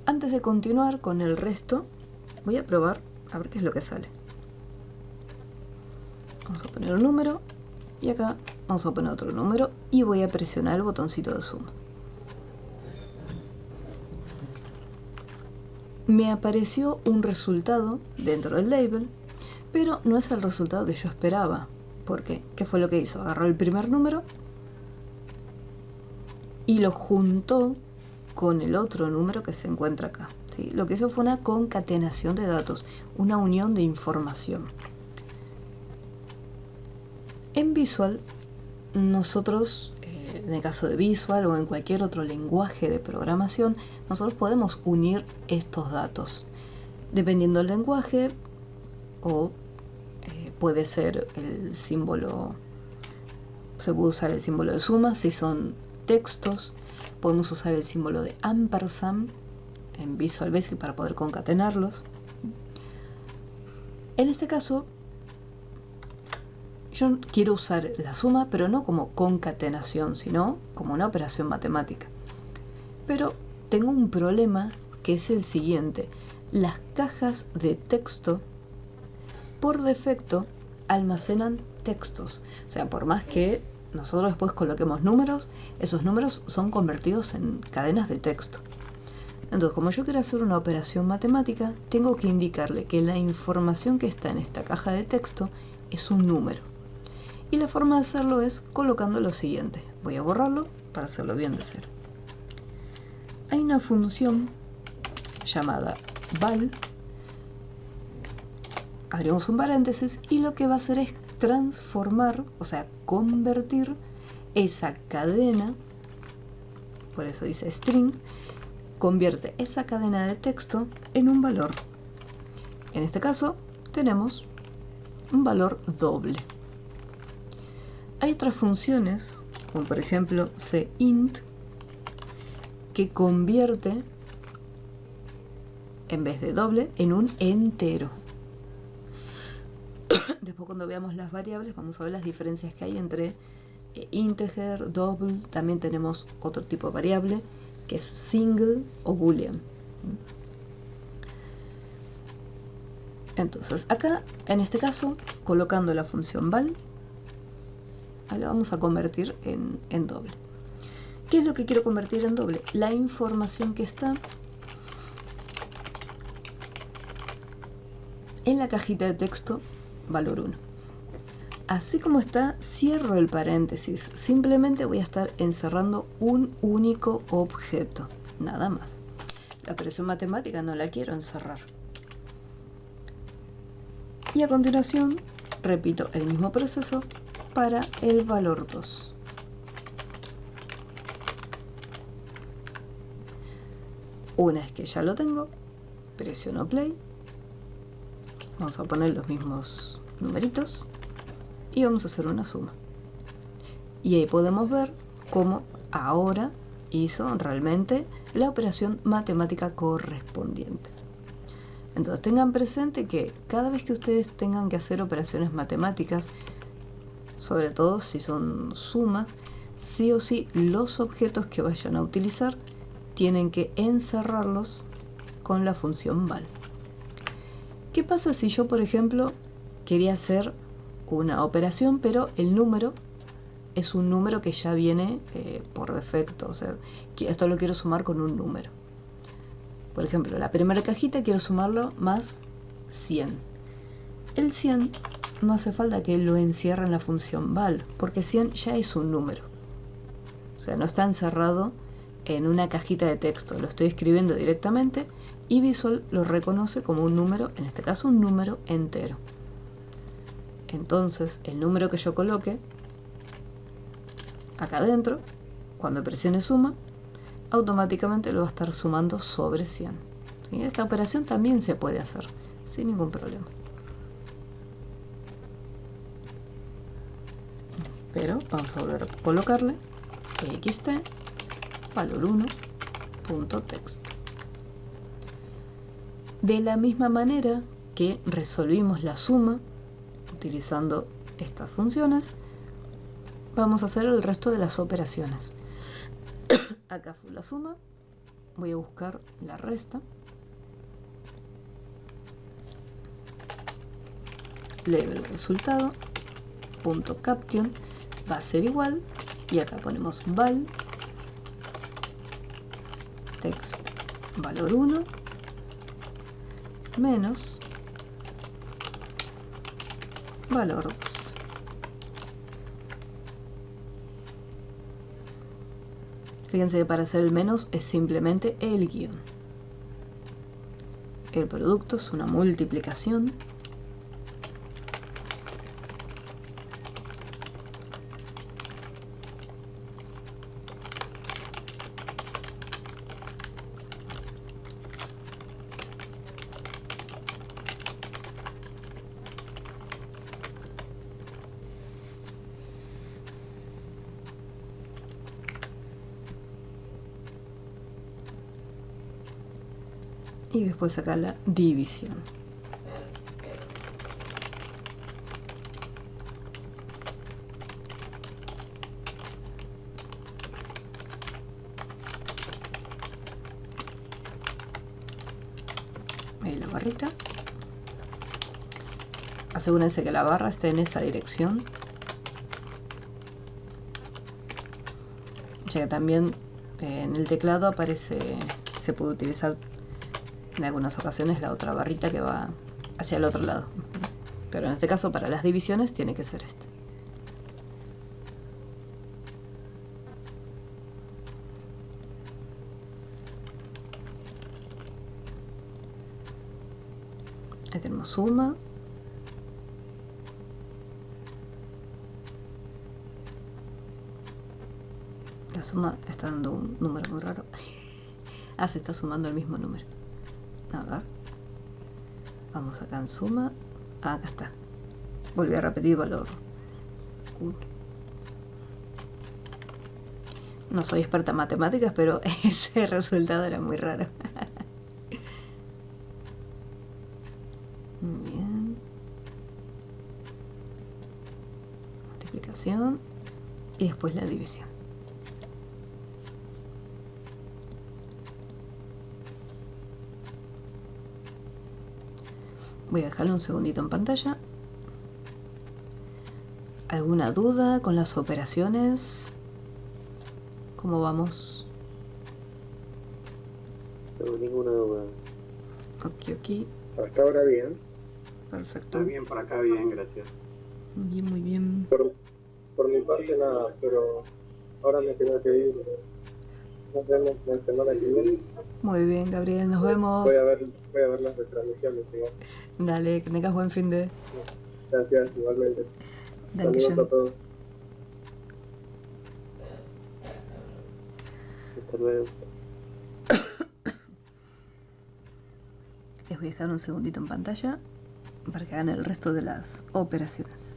Antes de continuar con el resto, voy a probar a ver qué es lo que sale. Vamos a poner un número y acá vamos a poner otro número y voy a presionar el botoncito de suma. Me apareció un resultado dentro del label, pero no es el resultado que yo esperaba. ¿Por qué? ¿Qué fue lo que hizo? Agarró el primer número y lo juntó con el otro número que se encuentra acá, ¿sí? Lo que hizo fue una concatenación de datos, una unión de información. En Visual, nosotros, en el caso de Visual o en cualquier otro lenguaje de programación, nosotros podemos unir estos datos. Dependiendo del lenguaje, o puede ser el símbolo, se puede usar el símbolo de suma si son textos, podemos usar el símbolo de ampersand en Visual Basic para poder concatenarlos. En este caso, yo quiero usar la suma, pero no como concatenación, sino como una operación matemática. Pero tengo un problema que es el siguiente. Las cajas de texto, por defecto, almacenan textos. O sea, por más que nosotros después coloquemos números, esos números son convertidos en cadenas de texto. Entonces, como yo quiero hacer una operación matemática, tengo que indicarle que la información que está en esta caja de texto es un número. Y la forma de hacerlo es colocando lo siguiente. Voy a borrarlo para hacerlo bien de cero. Hay una función llamada val. Abrimos un paréntesis y lo que va a hacer es transformar, o sea, convertir esa cadena, por eso dice string, convierte esa cadena de texto en un valor. En este caso tenemos un valor doble. Hay otras funciones, como por ejemplo cint, que convierte en vez de doble en un entero. Después, cuando veamos las variables, vamos a ver las diferencias que hay entre integer, double. También tenemos otro tipo de variable que es single o boolean. Entonces acá, en este caso, colocando la función val, la vamos a convertir en doble. ¿Qué es lo que quiero convertir en doble? La información que está en la cajita de texto valor 1. Así como está, cierro el paréntesis. Simplemente voy a estar encerrando un único objeto, nada más. La operación matemática no la quiero encerrar. Y a continuación repito el mismo proceso para el valor 2. Una vez que ya lo tengo, presiono play. Vamos a poner los mismos numeritos y vamos a hacer una suma. Y ahí podemos ver cómo ahora hizo realmente la operación matemática correspondiente. Entonces tengan presente que cada vez que ustedes tengan que hacer operaciones matemáticas, sobre todo si son sumas, sí o sí los objetos que vayan a utilizar tienen que encerrarlos con la función val. ¿Qué pasa si yo, por ejemplo, quería hacer una operación, pero el número es un número que ya viene por defecto? O sea, que esto lo quiero sumar con un número. Por ejemplo, la primera cajita quiero sumarlo más 100. El 100 no hace falta que lo encierre en la función val, porque 100 ya es un número. O sea, no está encerrado en una cajita de texto, lo estoy escribiendo directamente y Visual lo reconoce como un número, en este caso un número entero. Entonces, el número que yo coloque acá adentro, cuando presione suma, automáticamente lo va a estar sumando sobre 100. ¿Sí? Esta operación también se puede hacer sin ningún problema. Pero vamos a volver a colocarle txt valor1.text. De la misma manera que resolvimos la suma utilizando estas funciones, vamos a hacer el resto de las operaciones. Acá fue la suma, voy a buscar la resta, label resultado, punto caption, va a ser igual, y acá ponemos val, text valor 1, menos valor 2. Fíjense que para hacer el menos es simplemente el guión. El producto es una multiplicación. Y después acá la división. Ahí la barrita. Asegúrense que la barra esté en esa dirección, ya que también en el teclado aparece, se puede utilizar en algunas ocasiones la otra barrita que va hacia el otro lado, pero en este caso para las divisiones tiene que ser este. Ahí tenemos suma, la suma está dando un número muy raro. Ah, se está sumando el mismo número. A ver, vamos acá en suma. Ah, acá está. Volví a repetir valor 1. No soy experta en matemáticas, pero ese resultado era muy raro. Bien. Multiplicación y después la división. Voy a dejarlo un segundito en pantalla. ¿Alguna duda con las operaciones? ¿Cómo vamos? No tengo ninguna duda. Ok. Hasta ahora bien. Perfecto. Está bien, por acá bien, gracias. Bien, muy bien. Por mi parte nada, pero ahora me tengo que ir. Nos vemos la semana que viene. Muy bien, Gabriel, nos vemos. Voy a ver las retransmisiones. Igual. Dale, que tengas buen fin de... Gracias, igualmente. Danke Saludos a schön. todos. Hasta luego. Les voy a dejar un segundito en pantalla para que hagan el resto de las operaciones.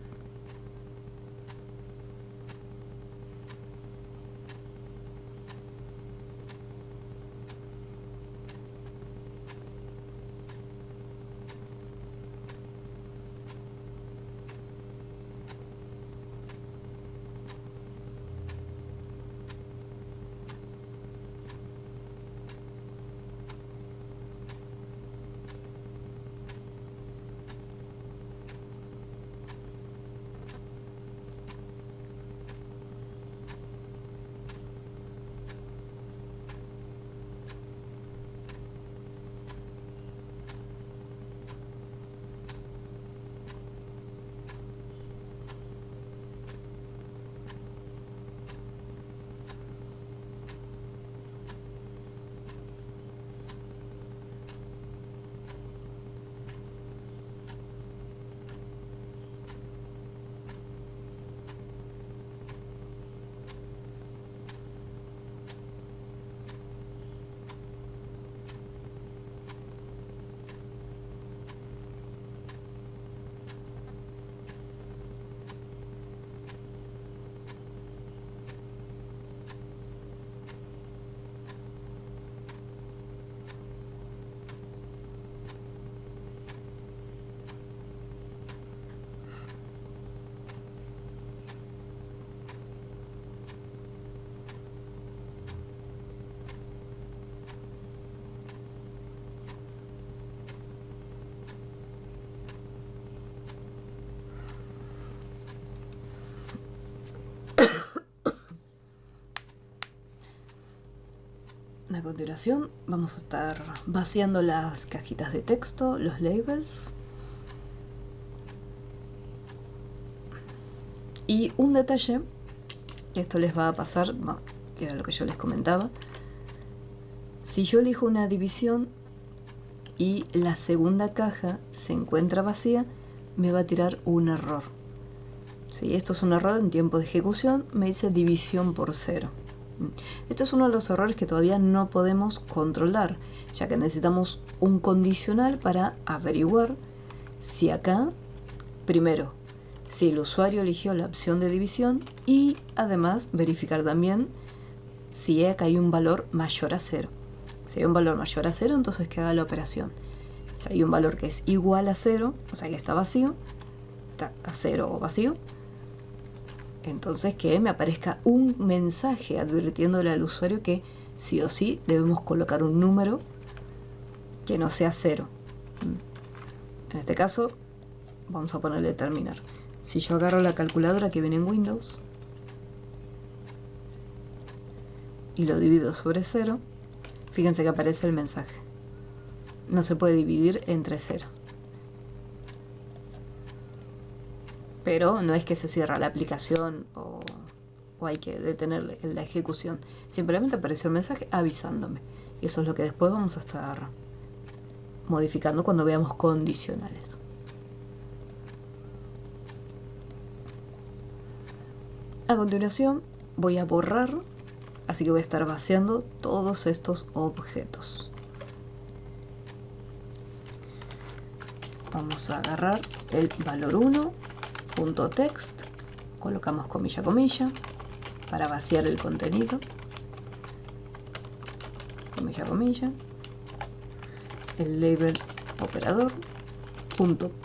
A continuación vamos a estar vaciando las cajitas de texto, los labels. Y un detalle, que esto les va a pasar, que era lo que yo les comentaba. Si yo elijo una división y la segunda caja se encuentra vacía, me va a tirar un error. Si esto es un error en tiempo de ejecución, me dice división por 0. Este es uno de los errores que todavía no podemos controlar, ya que necesitamos un condicional para averiguar si acá, primero, si el usuario eligió la opción de división y además verificar también si acá hay un valor mayor a 0. Si hay un valor mayor a 0, entonces que haga la operación. Si hay un valor que es igual a 0, o sea que está vacío, está a 0 o vacío, entonces que me aparezca un mensaje advirtiéndole al usuario que sí o sí debemos colocar un número que no sea 0. En este caso vamos a ponerle terminar. Si yo agarro la calculadora que viene en Windows y lo divido sobre 0, fíjense que aparece el mensaje. No se puede dividir entre 0. Pero no es que se cierra la aplicación o hay que detener la ejecución. Simplemente apareció el mensaje avisándome. Y eso es lo que después vamos a estar modificando cuando veamos condicionales. A continuación voy a borrar, así que voy a estar vaciando todos estos objetos. Vamos a agarrar el valor 1. .text, colocamos comilla comilla para vaciar el contenido, comilla comilla, el label operador,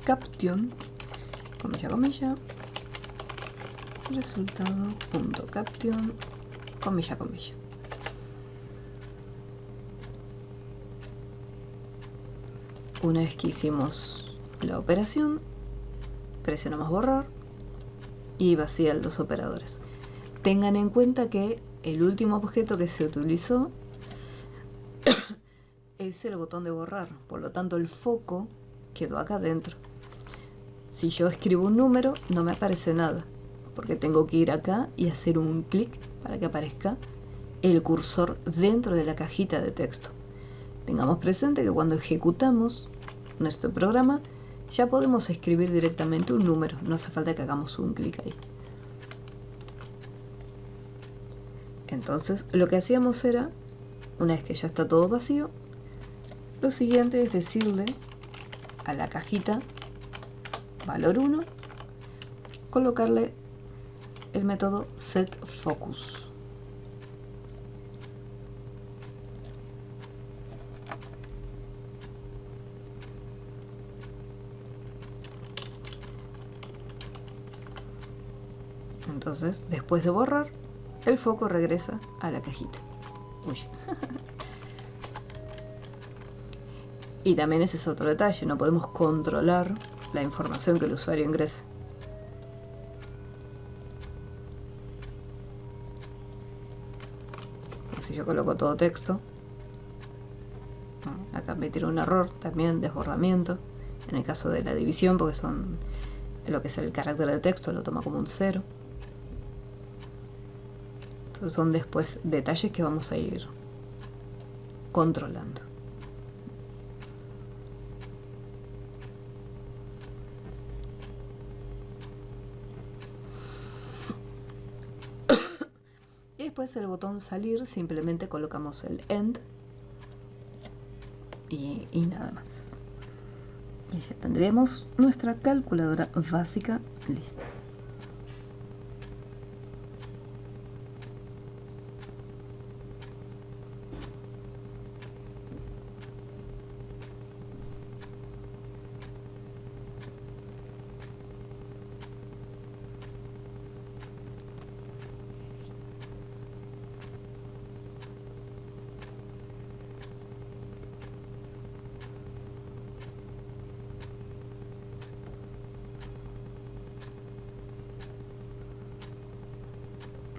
.caption, comilla comilla, resultado, .caption, comilla comilla. Una vez que hicimos la operación, presionamos borrar y vacía los operadores. Tengan en cuenta que el último objeto que se utilizó es el botón de borrar, por lo tanto el foco quedó acá adentro. Si yo escribo un número no me aparece nada, porque tengo que ir acá y hacer un clic para que aparezca el cursor dentro de la cajita de texto. Tengamos presente que cuando ejecutamos nuestro programa ya podemos escribir directamente un número, no hace falta que hagamos un clic ahí. Entonces lo que hacíamos era, una vez que ya está todo vacío, lo siguiente es decirle a la cajita valor 1, colocarle el método setFocus. Entonces, después de borrar, el foco regresa a la cajita. Uy. Y también ese es otro detalle, no podemos controlar la información que el usuario ingrese. Si yo coloco todo texto, acá me tira un error, también desbordamiento, en el caso de la división, porque son lo que es el carácter de texto, lo toma como un 0. Entonces son después detalles que vamos a ir controlando. Y después el botón salir, simplemente colocamos el end y nada más. Y ya tendremos nuestra calculadora básica lista.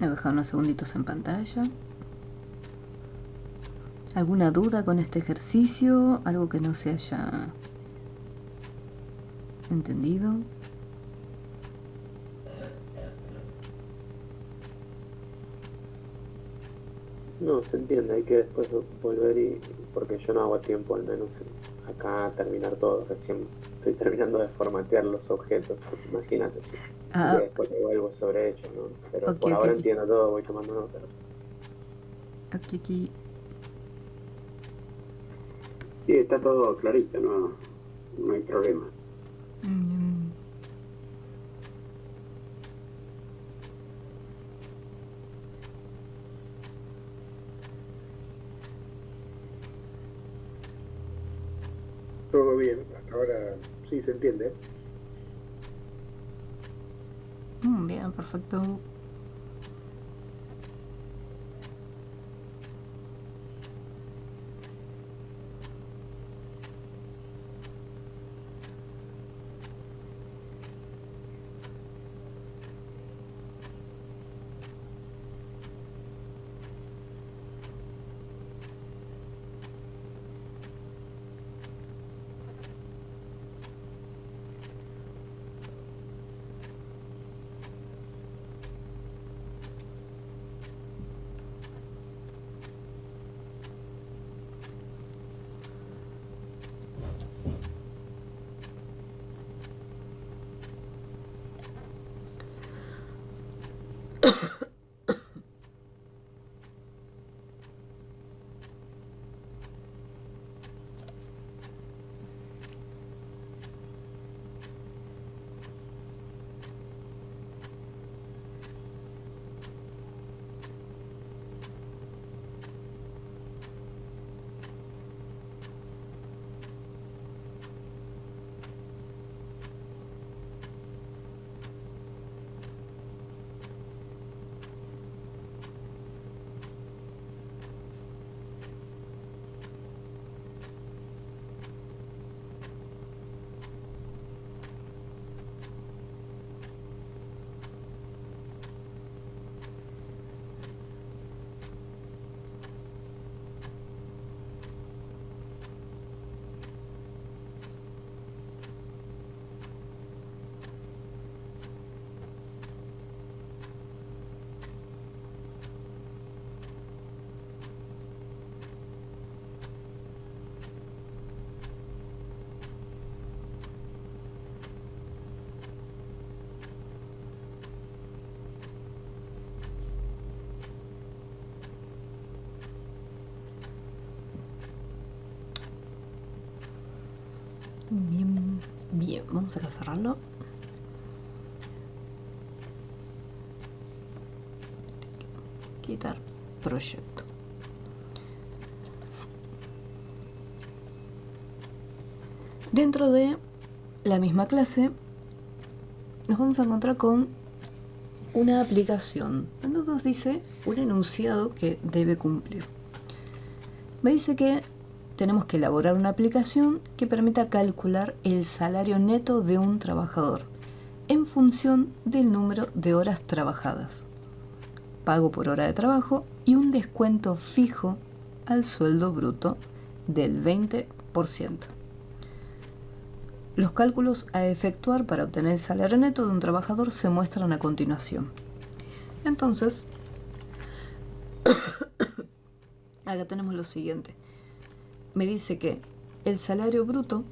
Voy a dejar unos segunditos en pantalla. ¿Alguna duda con este ejercicio? ¿Algo que no se haya entendido? No, se entiende, hay que después volver porque yo no hago a tiempo al menos acá terminar todo, recién estoy terminando de formatear los objetos, imagínate, y después le vuelvo sobre hecho, ¿no? Pero por ahora entiendo todo, voy tomando nota. Aquí. Sí, está todo clarito, no hay problema. Todo bien, hasta ahora sí se entiende. Bien, perfecto. Bien, vamos a cerrarlo. Quitar proyecto. Dentro de la misma clase nos vamos a encontrar con una aplicación donde nos dice un enunciado que debe cumplir. Me dice que tenemos que elaborar una aplicación que permita calcular el salario neto de un trabajador en función del número de horas trabajadas, pago por hora de trabajo y un descuento fijo al sueldo bruto del 20%. Los cálculos a efectuar para obtener el salario neto de un trabajador se muestran a continuación. Entonces, acá tenemos lo siguiente. Me dice que el salario bruto,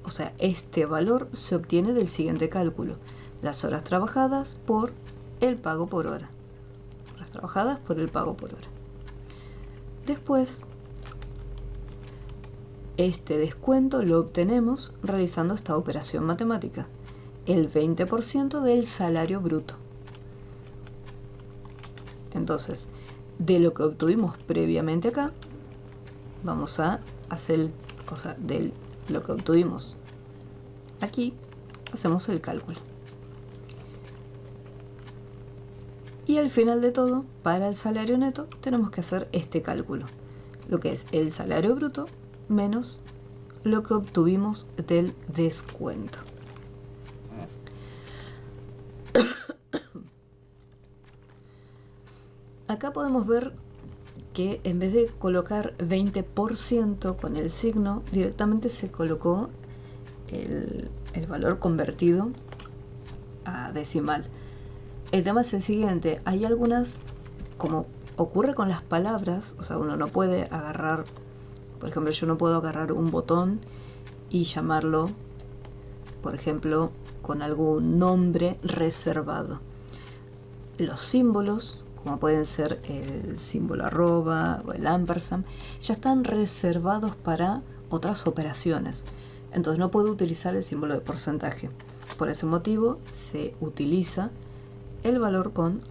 o sea, este valor se obtiene del siguiente cálculo. Las horas trabajadas por el pago por hora. Horas trabajadas por el pago por hora. Después, este descuento lo obtenemos realizando esta operación matemática. El 20% del salario bruto. Entonces, de lo que obtuvimos previamente acá, vamos a hacer de lo que obtuvimos aquí, hacemos el cálculo. Y al final de todo, para el salario neto, tenemos que hacer este cálculo, lo que es el salario bruto menos lo que obtuvimos del descuento. Acá podemos ver que en vez de colocar 20% con el signo, directamente se colocó el valor convertido a decimal. El tema es el siguiente, hay algunas, como ocurre con las palabras, o sea, uno no puede agarrar, por ejemplo, yo no puedo agarrar un botón y llamarlo, por ejemplo, con algún nombre reservado. Los símbolos, como pueden ser el símbolo arroba o el ampersand, ya están reservados para otras operaciones. Entonces no puedo utilizar el símbolo de porcentaje. Por ese motivo se utiliza el valor con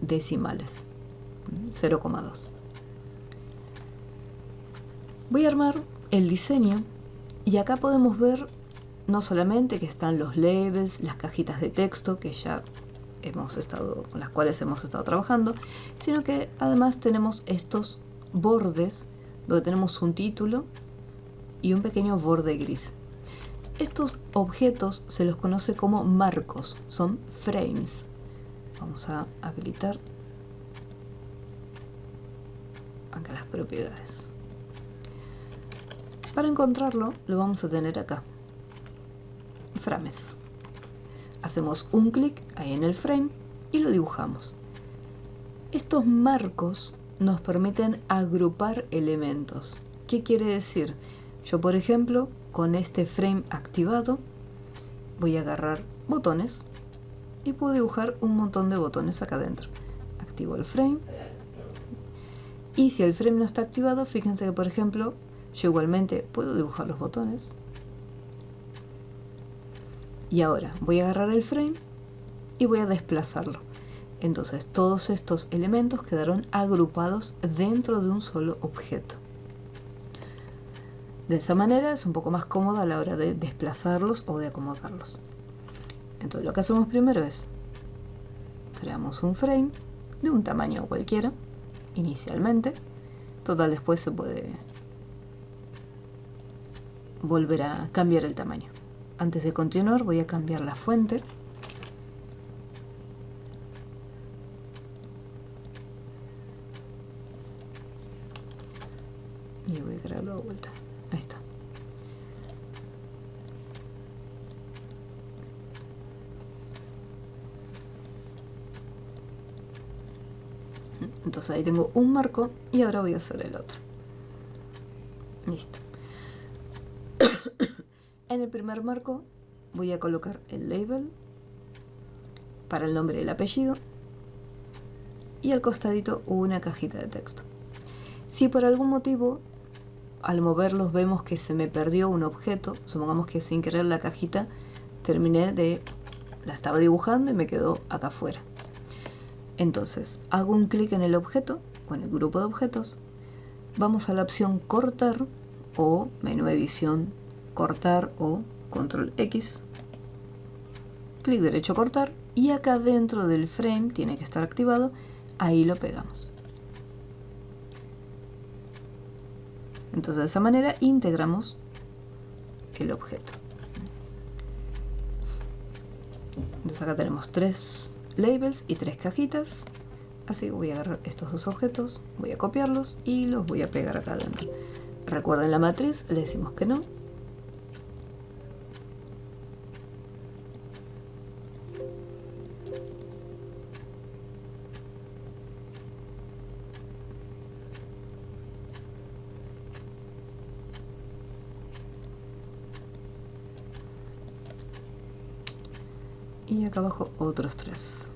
decimales, 0,2. Voy a armar el diseño y acá podemos ver no solamente que están los labels, las cajitas de texto que ya con las cuales hemos estado trabajando, sino que además tenemos estos bordes donde tenemos un título y un pequeño borde gris. Estos objetos se los conoce como marcos, son frames. Vamos a habilitar acá las propiedades. Para encontrarlo lo vamos a tener acá, frames. Hacemos un clic ahí en el frame y lo dibujamos. Estos marcos nos permiten agrupar elementos. ¿Qué quiere decir? Yo, por ejemplo, con este frame activado, voy a agarrar botones y puedo dibujar un montón de botones acá adentro. Activo el frame. Y si el frame no está activado, fíjense que, por ejemplo, yo igualmente puedo dibujar los botones. Y ahora voy a agarrar el frame y voy a desplazarlo. Entonces todos estos elementos quedaron agrupados dentro de un solo objeto. De esa manera es un poco más cómodo a la hora de desplazarlos o de acomodarlos. Entonces lo que hacemos primero es creamos un frame de un tamaño cualquiera inicialmente. Total, después se puede volver a cambiar el tamaño. Antes de continuar voy a cambiar la fuente. Y voy a crearlo de vuelta. Ahí está. Entonces ahí tengo un marco y ahora voy a hacer el otro. Listo. En el primer marco voy a colocar el label para el nombre y el apellido y al costadito una cajita de texto. Si por algún motivo al moverlos vemos que se me perdió un objeto. Supongamos que sin querer la cajita la estaba dibujando y me quedó acá afuera. Entonces hago un clic en el objeto o en el grupo de objetos, vamos a la opción cortar o menú edición, cortar o control X, clic derecho cortar, y acá dentro del frame tiene que estar activado, ahí lo pegamos. Entonces de esa manera integramos el objeto. Entonces acá tenemos 3 labels y 3 cajitas, así que voy a agarrar estos dos objetos, voy a copiarlos y los voy a pegar acá adentro. Recuerden la matriz, le decimos que no. Y acá abajo otros 3.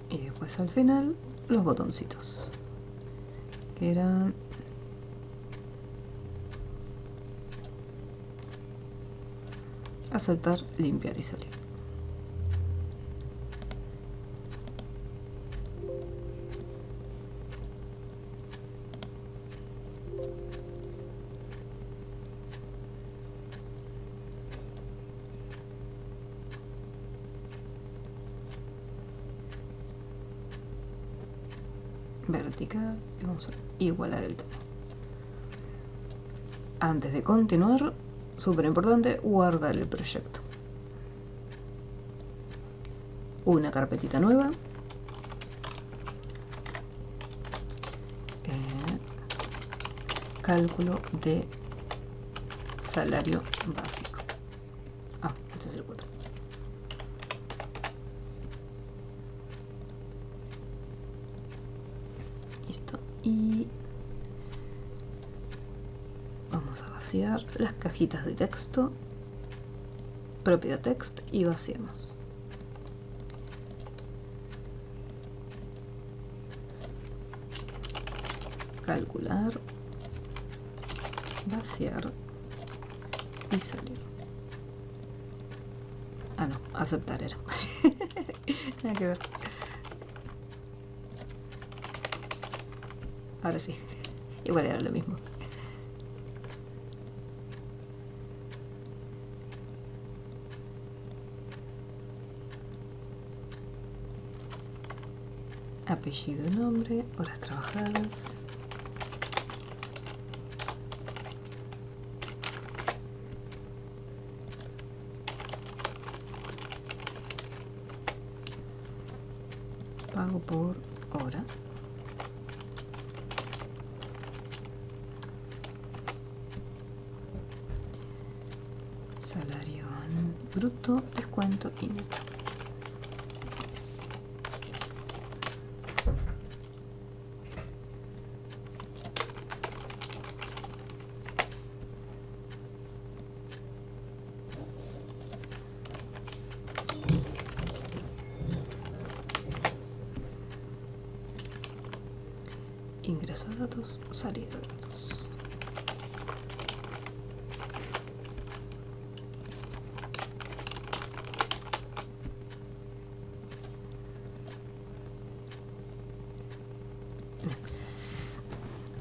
Y después al final los botoncitos, que eran aceptar, limpiar y salir. Vertical y vamos a igualar el tono. Antes de continuar, súper importante, guardar el proyecto. Una carpetita nueva. Cálculo de salario básico. Este es el 4. Listo. Y vamos a vaciar las cajitas de texto, propiedad text, y vaciamos. Calcular, vaciar y salir. No, aceptar era. Nada que ver. Ahora sí, igual era lo mismo. Apellido, nombre, horas trabajadas. Pago por hora. Salario bruto, descuento y neto. Ingreso de datos, salida de datos.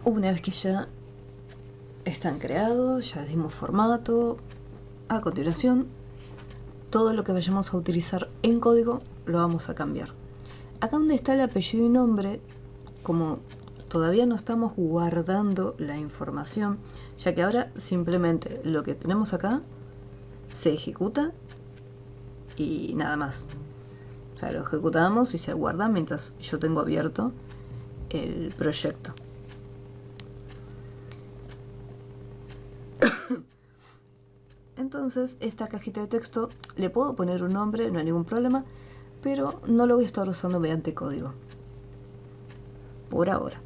Una vez que ya están creados, ya les dimos formato, a continuación todo lo que vayamos a utilizar en código lo vamos a cambiar. Acá donde está el apellido y nombre, como todavía no estamos guardando la información, ya que ahora simplemente lo que tenemos acá se ejecuta y nada más. O sea, lo ejecutamos y se guarda mientras yo tengo abierto el proyecto. Entonces esta cajita de texto le puedo poner un nombre, no hay ningún problema, pero no lo voy a estar usando mediante código por ahora.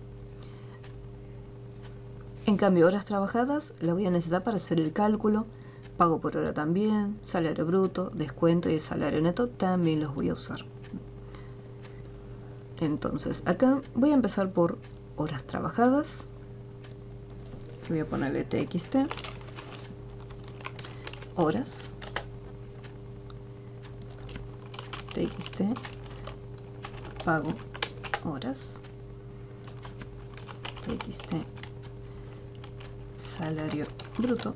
En cambio, horas trabajadas la voy a necesitar para hacer el cálculo, pago por hora también, salario bruto, descuento y el salario neto también los voy a usar. Entonces acá voy a empezar por horas trabajadas, voy a ponerle txt, horas, txt, pago horas, txt, salario bruto,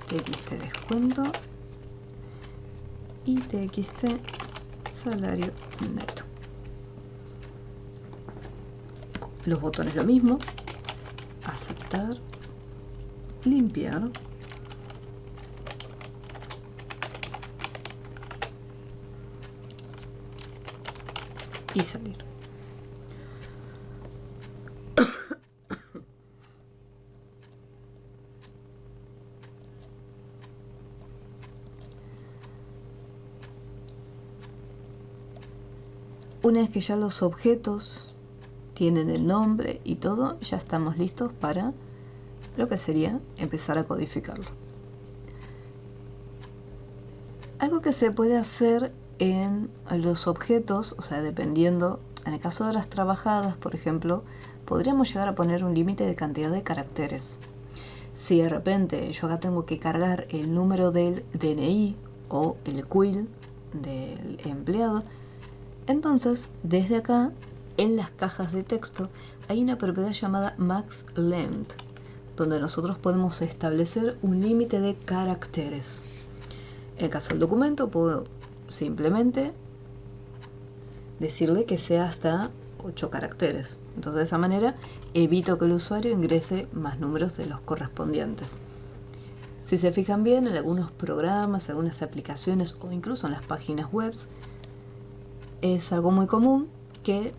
txt descuento y txt salario neto. Los botones lo mismo, aceptar, limpiar, y salir. Una vez que ya los objetos tienen el nombre y todo, ya estamos listos para lo que sería empezar a codificarlo. Algo que se puede hacer en los objetos, o sea, dependiendo, en el caso de horas trabajadas, por ejemplo, podríamos llegar a poner un límite de cantidad de caracteres. Si de repente yo acá tengo que cargar el número del DNI o el CUIL del empleado, entonces desde acá en las cajas de texto hay una propiedad llamada maxLength, donde nosotros podemos establecer un límite de caracteres. En el caso del documento puedo simplemente decirle que sea hasta 8 caracteres. Entonces de esa manera evito que el usuario ingrese más números de los correspondientes. Si se fijan bien, en algunos programas, algunas aplicaciones o incluso en las páginas web, es algo muy común que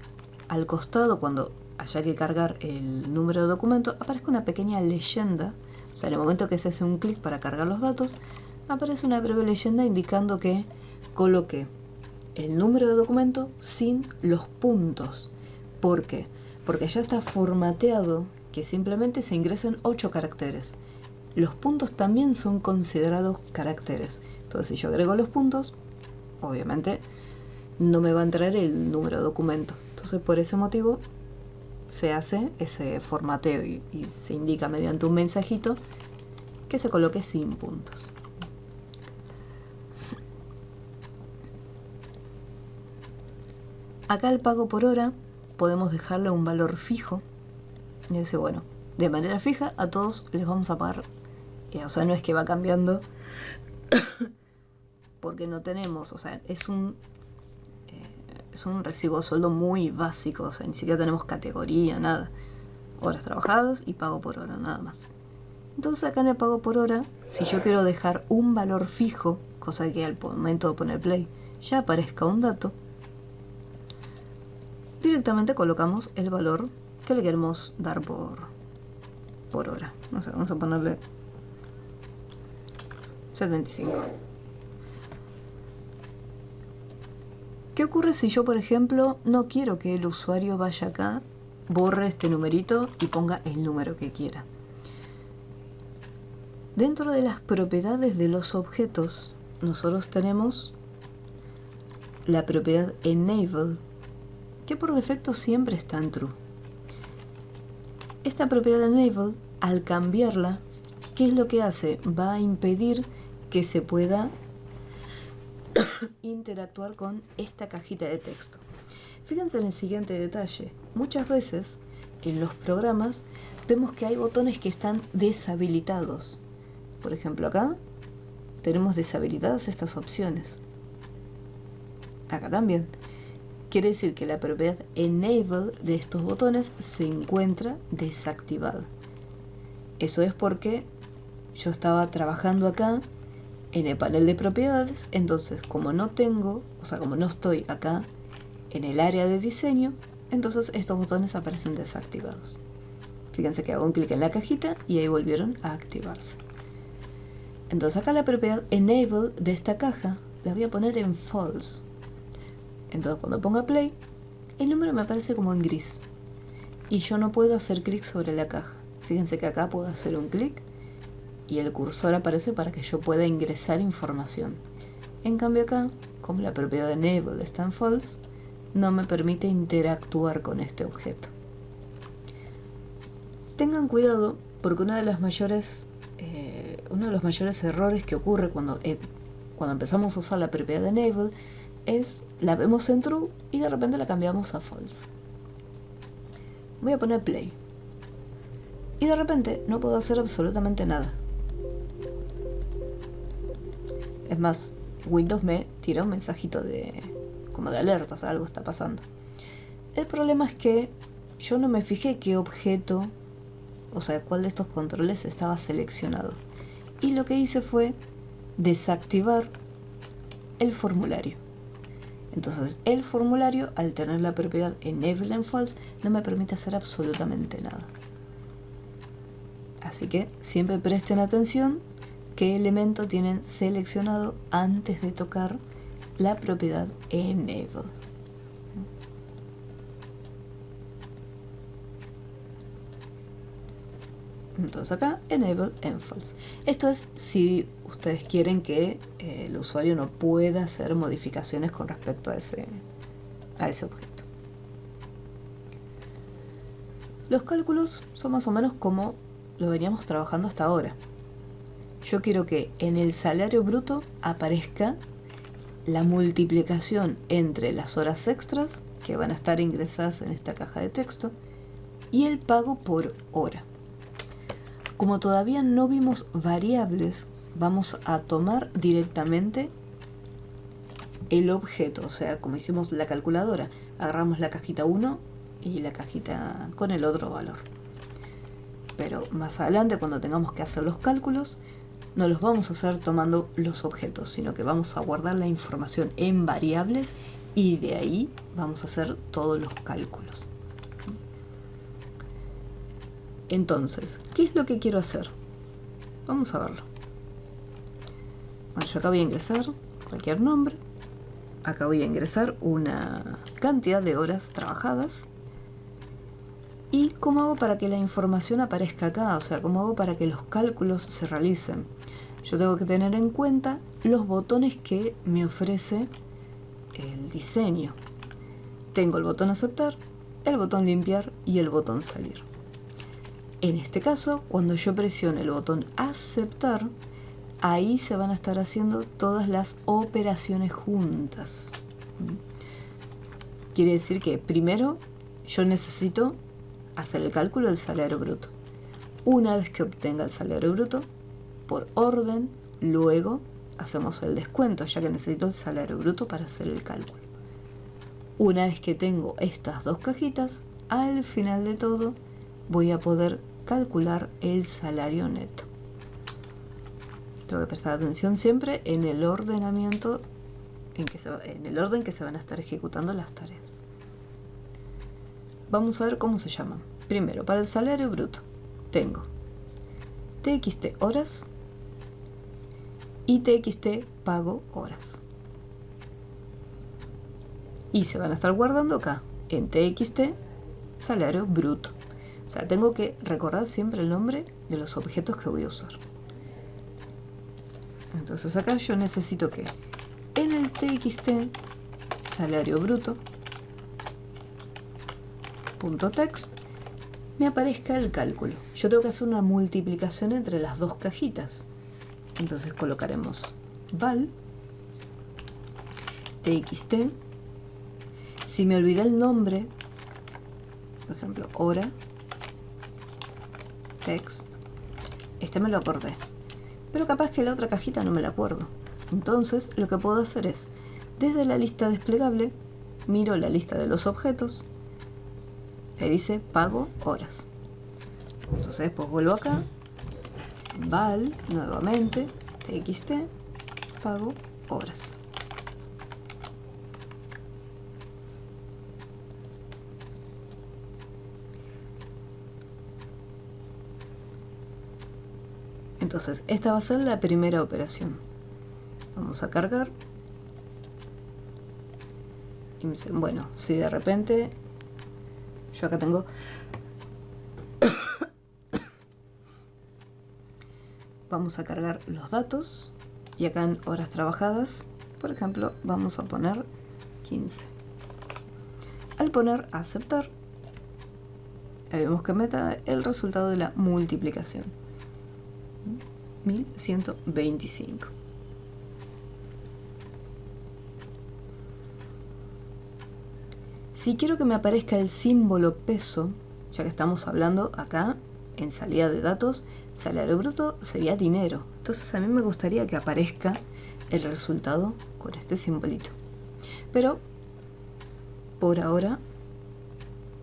al costado, cuando haya que cargar el número de documento, aparezca una pequeña leyenda. O sea, en el momento que se hace un clic para cargar los datos, aparece una breve leyenda indicando que coloque el número de documento sin los puntos. ¿Por qué? Porque ya está formateado que simplemente se ingresan 8 caracteres. Los puntos también son considerados caracteres. Entonces, si yo agrego los puntos, obviamente no me va a entrar el número de documento. Entonces, por ese motivo se hace ese formateo y se indica mediante un mensajito que se coloque sin puntos. Acá el pago por hora podemos dejarle un valor fijo y dice, bueno, de manera fija a todos les vamos a pagar. O sea, no es que va cambiando porque no tenemos, o sea, es un recibo de sueldo muy básico, o sea, ni siquiera tenemos categoría, nada. Horas trabajadas y pago por hora, nada más. Entonces acá en el pago por hora, si yo quiero dejar un valor fijo, cosa que al momento de poner play ya aparezca un dato, directamente colocamos el valor que le queremos dar por hora. No sé, vamos a ponerle 75. ¿Qué ocurre si yo, por ejemplo, no quiero que el usuario vaya acá, borre este numerito y ponga el número que quiera? Dentro de las propiedades de los objetos, nosotros tenemos la propiedad enable, que por defecto siempre está en true. Esta propiedad enable, al cambiarla, ¿qué es lo que hace? Va a impedir que se pueda interactuar con esta cajita de texto. Fíjense en el siguiente detalle. Muchas veces en los programas vemos que hay botones que están deshabilitados. Por ejemplo, acá tenemos deshabilitadas estas opciones. Acá también. Quiere decir que la propiedad enable de estos botones se encuentra desactivada. Eso es porque yo estaba trabajando acá en el panel de propiedades, entonces como no tengo, o sea, como no estoy acá en el área de diseño, entonces estos botones aparecen desactivados. Fíjense que hago un clic en la cajita y ahí volvieron a activarse. Entonces acá la propiedad enable de esta caja la voy a poner en false. Entonces cuando ponga play, el número me aparece como en gris. Y yo no puedo hacer clic sobre la caja. Fíjense que acá puedo hacer un clic y el cursor aparece para que yo pueda ingresar información. En cambio acá, como la propiedad enable está en false, no me permite interactuar con este objeto. Tengan cuidado porque uno de los mayores errores que ocurre cuando empezamos a usar la propiedad enable es la vemos en true y de repente la cambiamos a false. Voy a poner play y de repente no puedo hacer absolutamente nada. Es más, Windows me tira un mensajito como de alerta, o sea, algo está pasando. El problema es que yo no me fijé qué objeto, o sea, cuál de estos controles estaba seleccionado. Y lo que hice fue desactivar el formulario. Entonces, el formulario, al tener la propiedad enable en false, no me permite hacer absolutamente nada. Así que siempre presten atención qué elemento tienen seleccionado antes de tocar la propiedad enable. Entonces acá, enable en false. Esto es si ustedes quieren que el usuario no pueda hacer modificaciones con respecto a ese objeto. Los cálculos son más o menos como lo veníamos trabajando hasta ahora. Yo quiero que en el salario bruto aparezca la multiplicación entre las horas extras que van a estar ingresadas en esta caja de texto y el pago por hora. Como todavía no vimos variables, vamos a tomar directamente el objeto, o sea, como hicimos la calculadora, agarramos la cajita 1 y la cajita con el otro valor. Pero más adelante, cuando tengamos que hacer los cálculos, no los vamos a hacer tomando los objetos, sino que vamos a guardar la información en variables y de ahí vamos a hacer todos los cálculos. Entonces, ¿qué es lo que quiero hacer? Vamos a verlo. Bueno, yo acá voy a ingresar cualquier nombre. Acá voy a ingresar una cantidad de horas trabajadas. ¿Y cómo hago para que la información aparezca acá? O sea, ¿cómo hago para que los cálculos se realicen? Yo tengo que tener en cuenta los botones que me ofrece el diseño. Tengo el botón aceptar, el botón limpiar y el botón salir. En este caso, cuando yo presione el botón aceptar, ahí se van a estar haciendo todas las operaciones juntas. Quiere decir que primero yo necesito hacer el cálculo del salario bruto. Una vez que obtenga el salario bruto, por orden, luego hacemos el descuento, ya que necesito el salario bruto para hacer el cálculo. Una vez que tengo estas dos cajitas, al final de todo voy a poder calcular el salario neto. Tengo que prestar atención siempre en el ordenamiento, en el orden que se van a estar ejecutando las tareas. Vamos a ver cómo se llaman. Primero, para el salario bruto, tengo TXT horas y TXT pago horas. Y se van a estar guardando acá, en TXT salario bruto. O sea, tengo que recordar siempre el nombre de los objetos que voy a usar. Entonces acá yo necesito que en el TXT salario bruto .text me aparezca el cálculo. Yo tengo que hacer una multiplicación entre las dos cajitas. Entonces colocaremos val TXT. Si me olvidé el nombre, por ejemplo, hora text, este me lo acordé, pero capaz que la otra cajita no me la acuerdo. Entonces lo que puedo hacer es, desde la lista desplegable, miro la lista de los objetos, le dice pago horas. Entonces después vuelvo acá, val nuevamente txt pago horas. Entonces, esta va a ser la primera operación. Vamos a cargar. Y me dice, bueno, si de repente yo acá tengo vamos a cargar los datos y acá en horas trabajadas, por ejemplo, vamos a poner 15. Al poner aceptar, vemos que meta el resultado de la multiplicación, 1125. Si quiero que me aparezca el símbolo peso, ya que estamos hablando acá en salida de datos, salario bruto sería dinero. Entonces a mí me gustaría que aparezca el resultado con este simbolito. Pero por ahora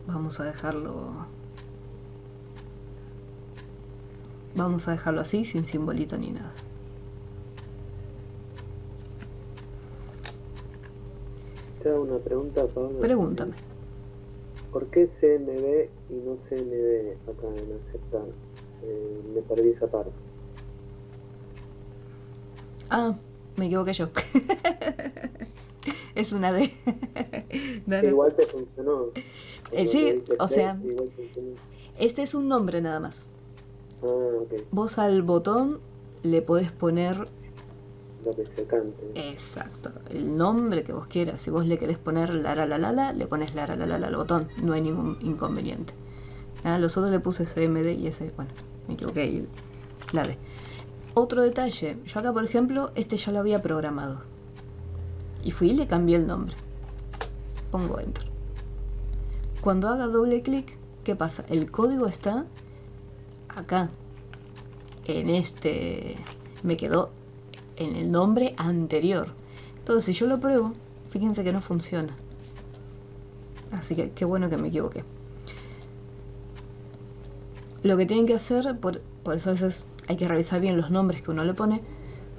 vamos a dejarlo así, sin simbolito ni nada. Te hago una pregunta, Pablo. Pregúntame. ¿Por qué CMD y no CMD acá en aceptar? Me perdí esa parte. Ah, me equivoqué yo. Es una D. No, no. Igual te funcionó. Sí, o sea, igual funcionó. este es un nombre nada más. Ah, ok. Vos al botón le podés poner Lo que se cante. exacto, el nombre que vos quieras. Si vos le querés poner la, le pones la al botón, no hay ningún inconveniente. A los otros le puse CMD y ese, bueno, me equivoqué y la D. Otro detalle, yo acá por ejemplo, este ya lo había programado. Y fui y le cambié el nombre. Pongo Enter. Cuando haga doble clic, ¿qué pasa? El código está acá. En este... me quedó en el nombre anterior. Entonces si yo lo pruebo, fíjense que no funciona. Así que qué bueno que me equivoqué. Lo que tienen que hacer, por eso a veces hay que revisar bien los nombres que uno le pone,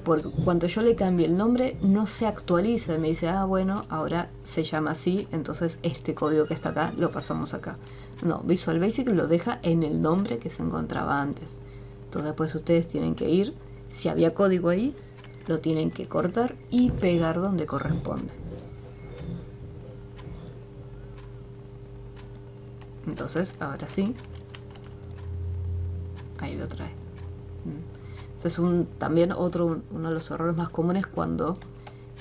porque cuando yo le cambie el nombre no se actualiza, me dice, ah bueno, ahora se llama así, entonces este código que está acá lo pasamos acá. No, Visual Basic lo deja en el nombre que se encontraba antes. Entonces después ustedes tienen que ir, si había código ahí, lo tienen que cortar y pegar donde corresponde. Entonces, ahora sí, ahí lo trae. Ese es también uno de los errores más comunes cuando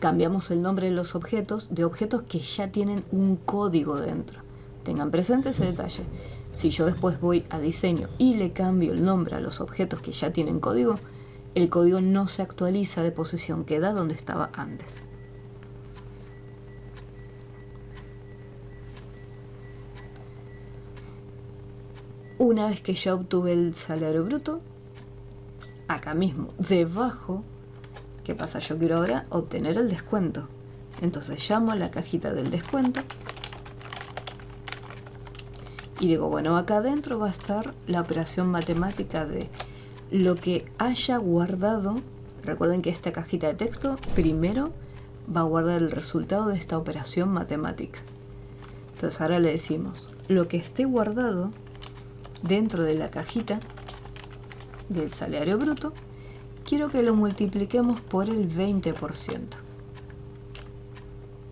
cambiamos el nombre de los objetos, de objetos que ya tienen un código dentro. Tengan presente ese detalle. Si yo después voy a diseño y le cambio el nombre a los objetos que ya tienen código, el código no se actualiza de posición, queda donde estaba antes. Una vez que ya obtuve el salario bruto, acá mismo, debajo, ¿qué pasa? Yo quiero ahora obtener el descuento. Entonces llamo a la cajita del descuento y digo, bueno, acá adentro va a estar la operación matemática de lo que haya guardado. Recuerden que esta cajita de texto primero va a guardar el resultado de esta operación matemática. Entonces ahora le decimos, lo que esté guardado dentro de la cajita del salario bruto, quiero que lo multipliquemos por el 20%,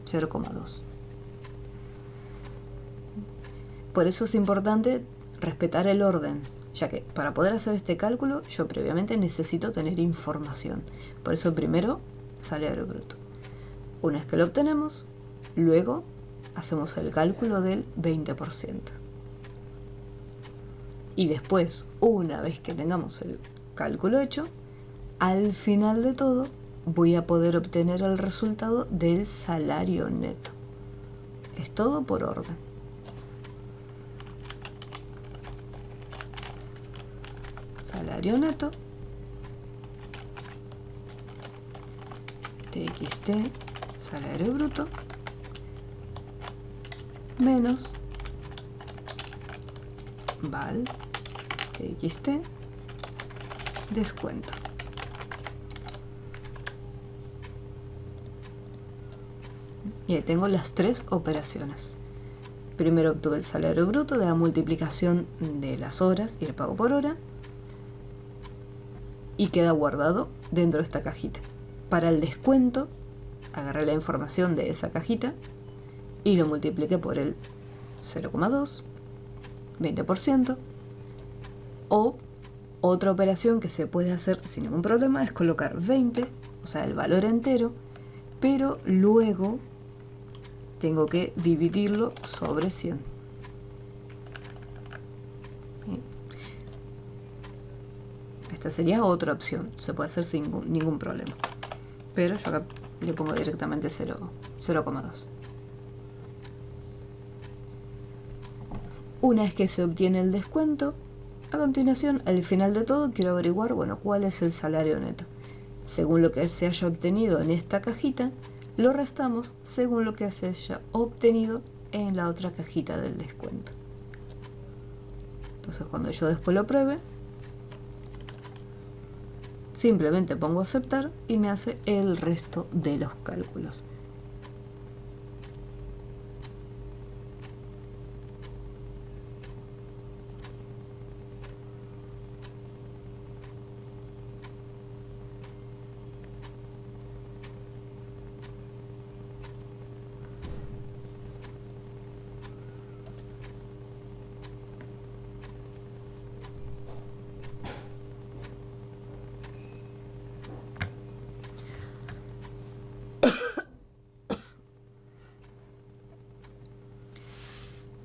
0,2. Por eso es importante respetar el orden, ya que para poder hacer este cálculo yo previamente necesito tener información. Por eso primero salario bruto. Una vez que lo obtenemos, luego hacemos el cálculo del 20%. Y después, una vez que tengamos el cálculo hecho, al final de todo voy a poder obtener el resultado del salario neto. Es todo por orden. Salario neto, TXT, salario bruto, menos val, TXT, descuento. Y ahí tengo las tres operaciones. Primero obtuve el salario bruto de la multiplicación de las horas y el pago por hora. y queda guardado dentro de esta cajita. Para el descuento, agarré la información de esa cajita y lo multipliqué por el 0,2, 20%. O otra operación que se puede hacer sin ningún problema es colocar 20, o sea, el valor entero, pero luego tengo que dividirlo sobre 100. Esta sería otra opción, se puede hacer sin ningún problema. Pero yo acá le pongo directamente 0,2. Una vez que se obtiene el descuento, a continuación, al final de todo, quiero averiguar, bueno, cuál es el salario neto. Según lo que se haya obtenido en esta cajita, lo restamos según lo que se haya obtenido en la otra cajita del descuento. Entonces, cuando yo después lo pruebe, simplemente pongo aceptar y me hace el resto de los cálculos.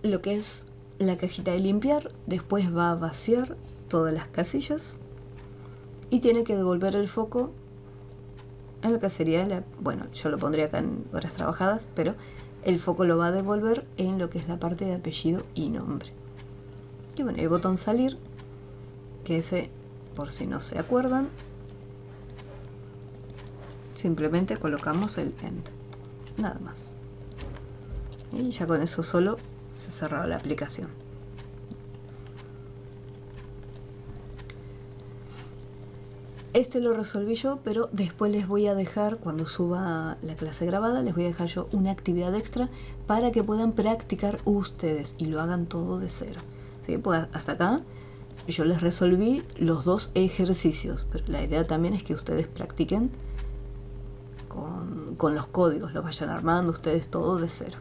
Lo que es la cajita de limpiar, después va a vaciar todas las casillas y tiene que devolver el foco en lo que sería bueno, yo lo pondría acá en horas trabajadas, pero el foco lo va a devolver en lo que es la parte de apellido y nombre. Y bueno, el botón salir, que ese, por si no se acuerdan, simplemente colocamos el end, nada más. Y ya con eso solo se cerró la aplicación. Este lo resolví yo, pero después les voy a dejar, cuando suba la clase grabada, les voy a dejar yo una actividad extra para que puedan practicar ustedes y lo hagan todo de cero. ¿Sí? Pues hasta acá yo les resolví los 2 ejercicios, pero la idea también es que ustedes practiquen con los códigos, lo vayan armando ustedes todo de cero.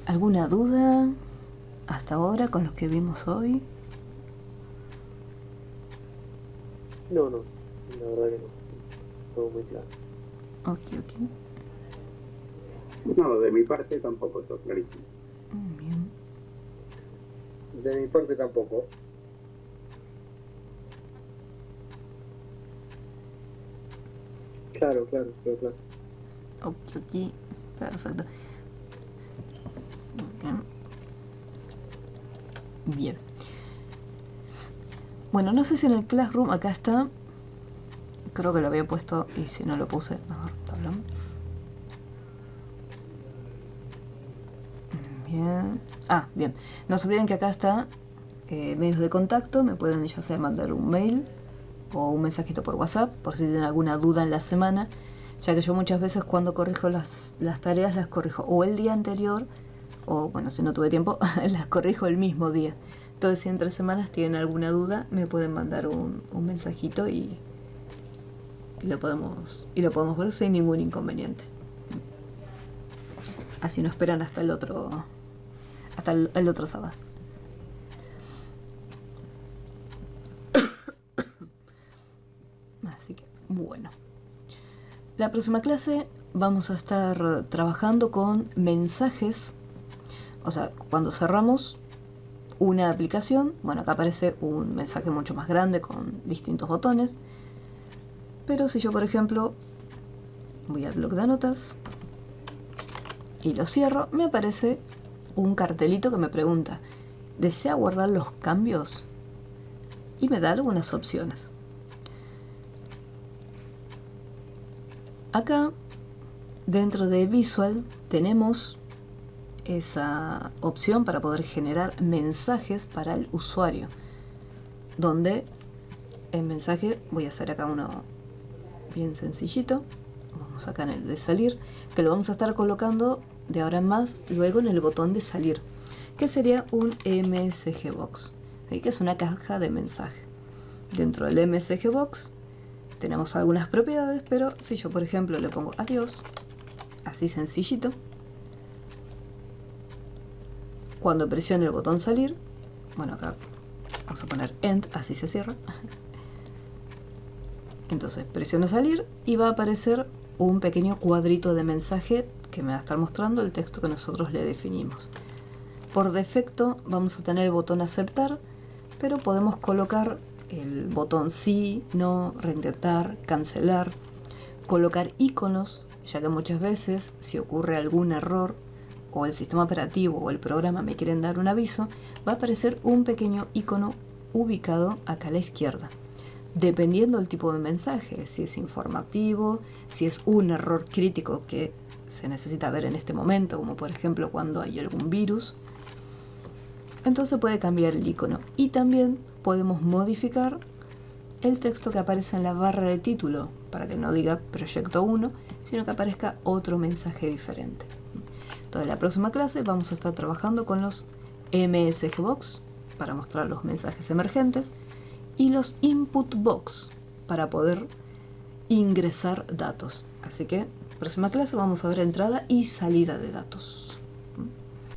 ¿Alguna duda hasta ahora con lo que vimos hoy? No, la verdad que no. Todo muy claro. Ok. No, de mi parte tampoco, está clarísimo. Bien. De mi parte tampoco. Claro. Ok, perfecto. Bien. Bueno, no sé si en el Classroom acá está. Creo que lo había puesto y si no lo puse, mejor hablamos. Bien. Bien. No se olviden que acá está medios de contacto. Me pueden ya sea mandar un mail o un mensajito por WhatsApp por si tienen alguna duda en la semana, ya que yo muchas veces cuando corrijo las tareas las corrijo o el día anterior o bueno, si no tuve tiempo las corrijo el mismo día. Entonces si entre semanas tienen alguna duda me pueden mandar un mensajito y lo podemos ver sin ningún inconveniente. Así no esperan hasta el otro sábado. Así que bueno, la próxima clase vamos a estar trabajando con mensajes. O sea, cuando cerramos una aplicación, bueno, acá aparece un mensaje mucho más grande con distintos botones. Pero si yo, por ejemplo, voy al bloc de notas y lo cierro, me aparece un cartelito que me pregunta, ¿desea guardar los cambios? Y me da algunas opciones. Acá, dentro de Visual, tenemos esa opción para poder generar mensajes para el usuario, donde el mensaje, voy a hacer acá uno bien sencillito, vamos acá en el de salir, que lo vamos a estar colocando de ahora en más luego en el botón de salir, que sería un MSG Box, ¿sí? Que es una caja de mensaje. Dentro del MSG Box tenemos algunas propiedades, pero si yo por ejemplo le pongo adiós, así sencillito, cuando presione el botón salir, bueno, acá vamos a poner end, así se cierra. Entonces presiono salir y va a aparecer un pequeño cuadrito de mensaje que me va a estar mostrando el texto que nosotros le definimos. Por defecto vamos a tener el botón aceptar, pero podemos colocar el botón sí, no, reintentar, cancelar, colocar iconos, ya que muchas veces si ocurre algún error o el sistema operativo o el programa me quieren dar un aviso, va a aparecer un pequeño icono ubicado acá a la izquierda. Dependiendo del tipo de mensaje, si es informativo, si es un error crítico que se necesita ver en este momento, como por ejemplo cuando hay algún virus, entonces puede cambiar el icono. Y también podemos modificar el texto que aparece en la barra de título, para que no diga proyecto 1, sino que aparezca otro mensaje diferente. Entonces en la próxima clase vamos a estar trabajando con los MSG Box para mostrar los mensajes emergentes y los Input Box para poder ingresar datos. Así que próxima clase vamos a ver entrada y salida de datos.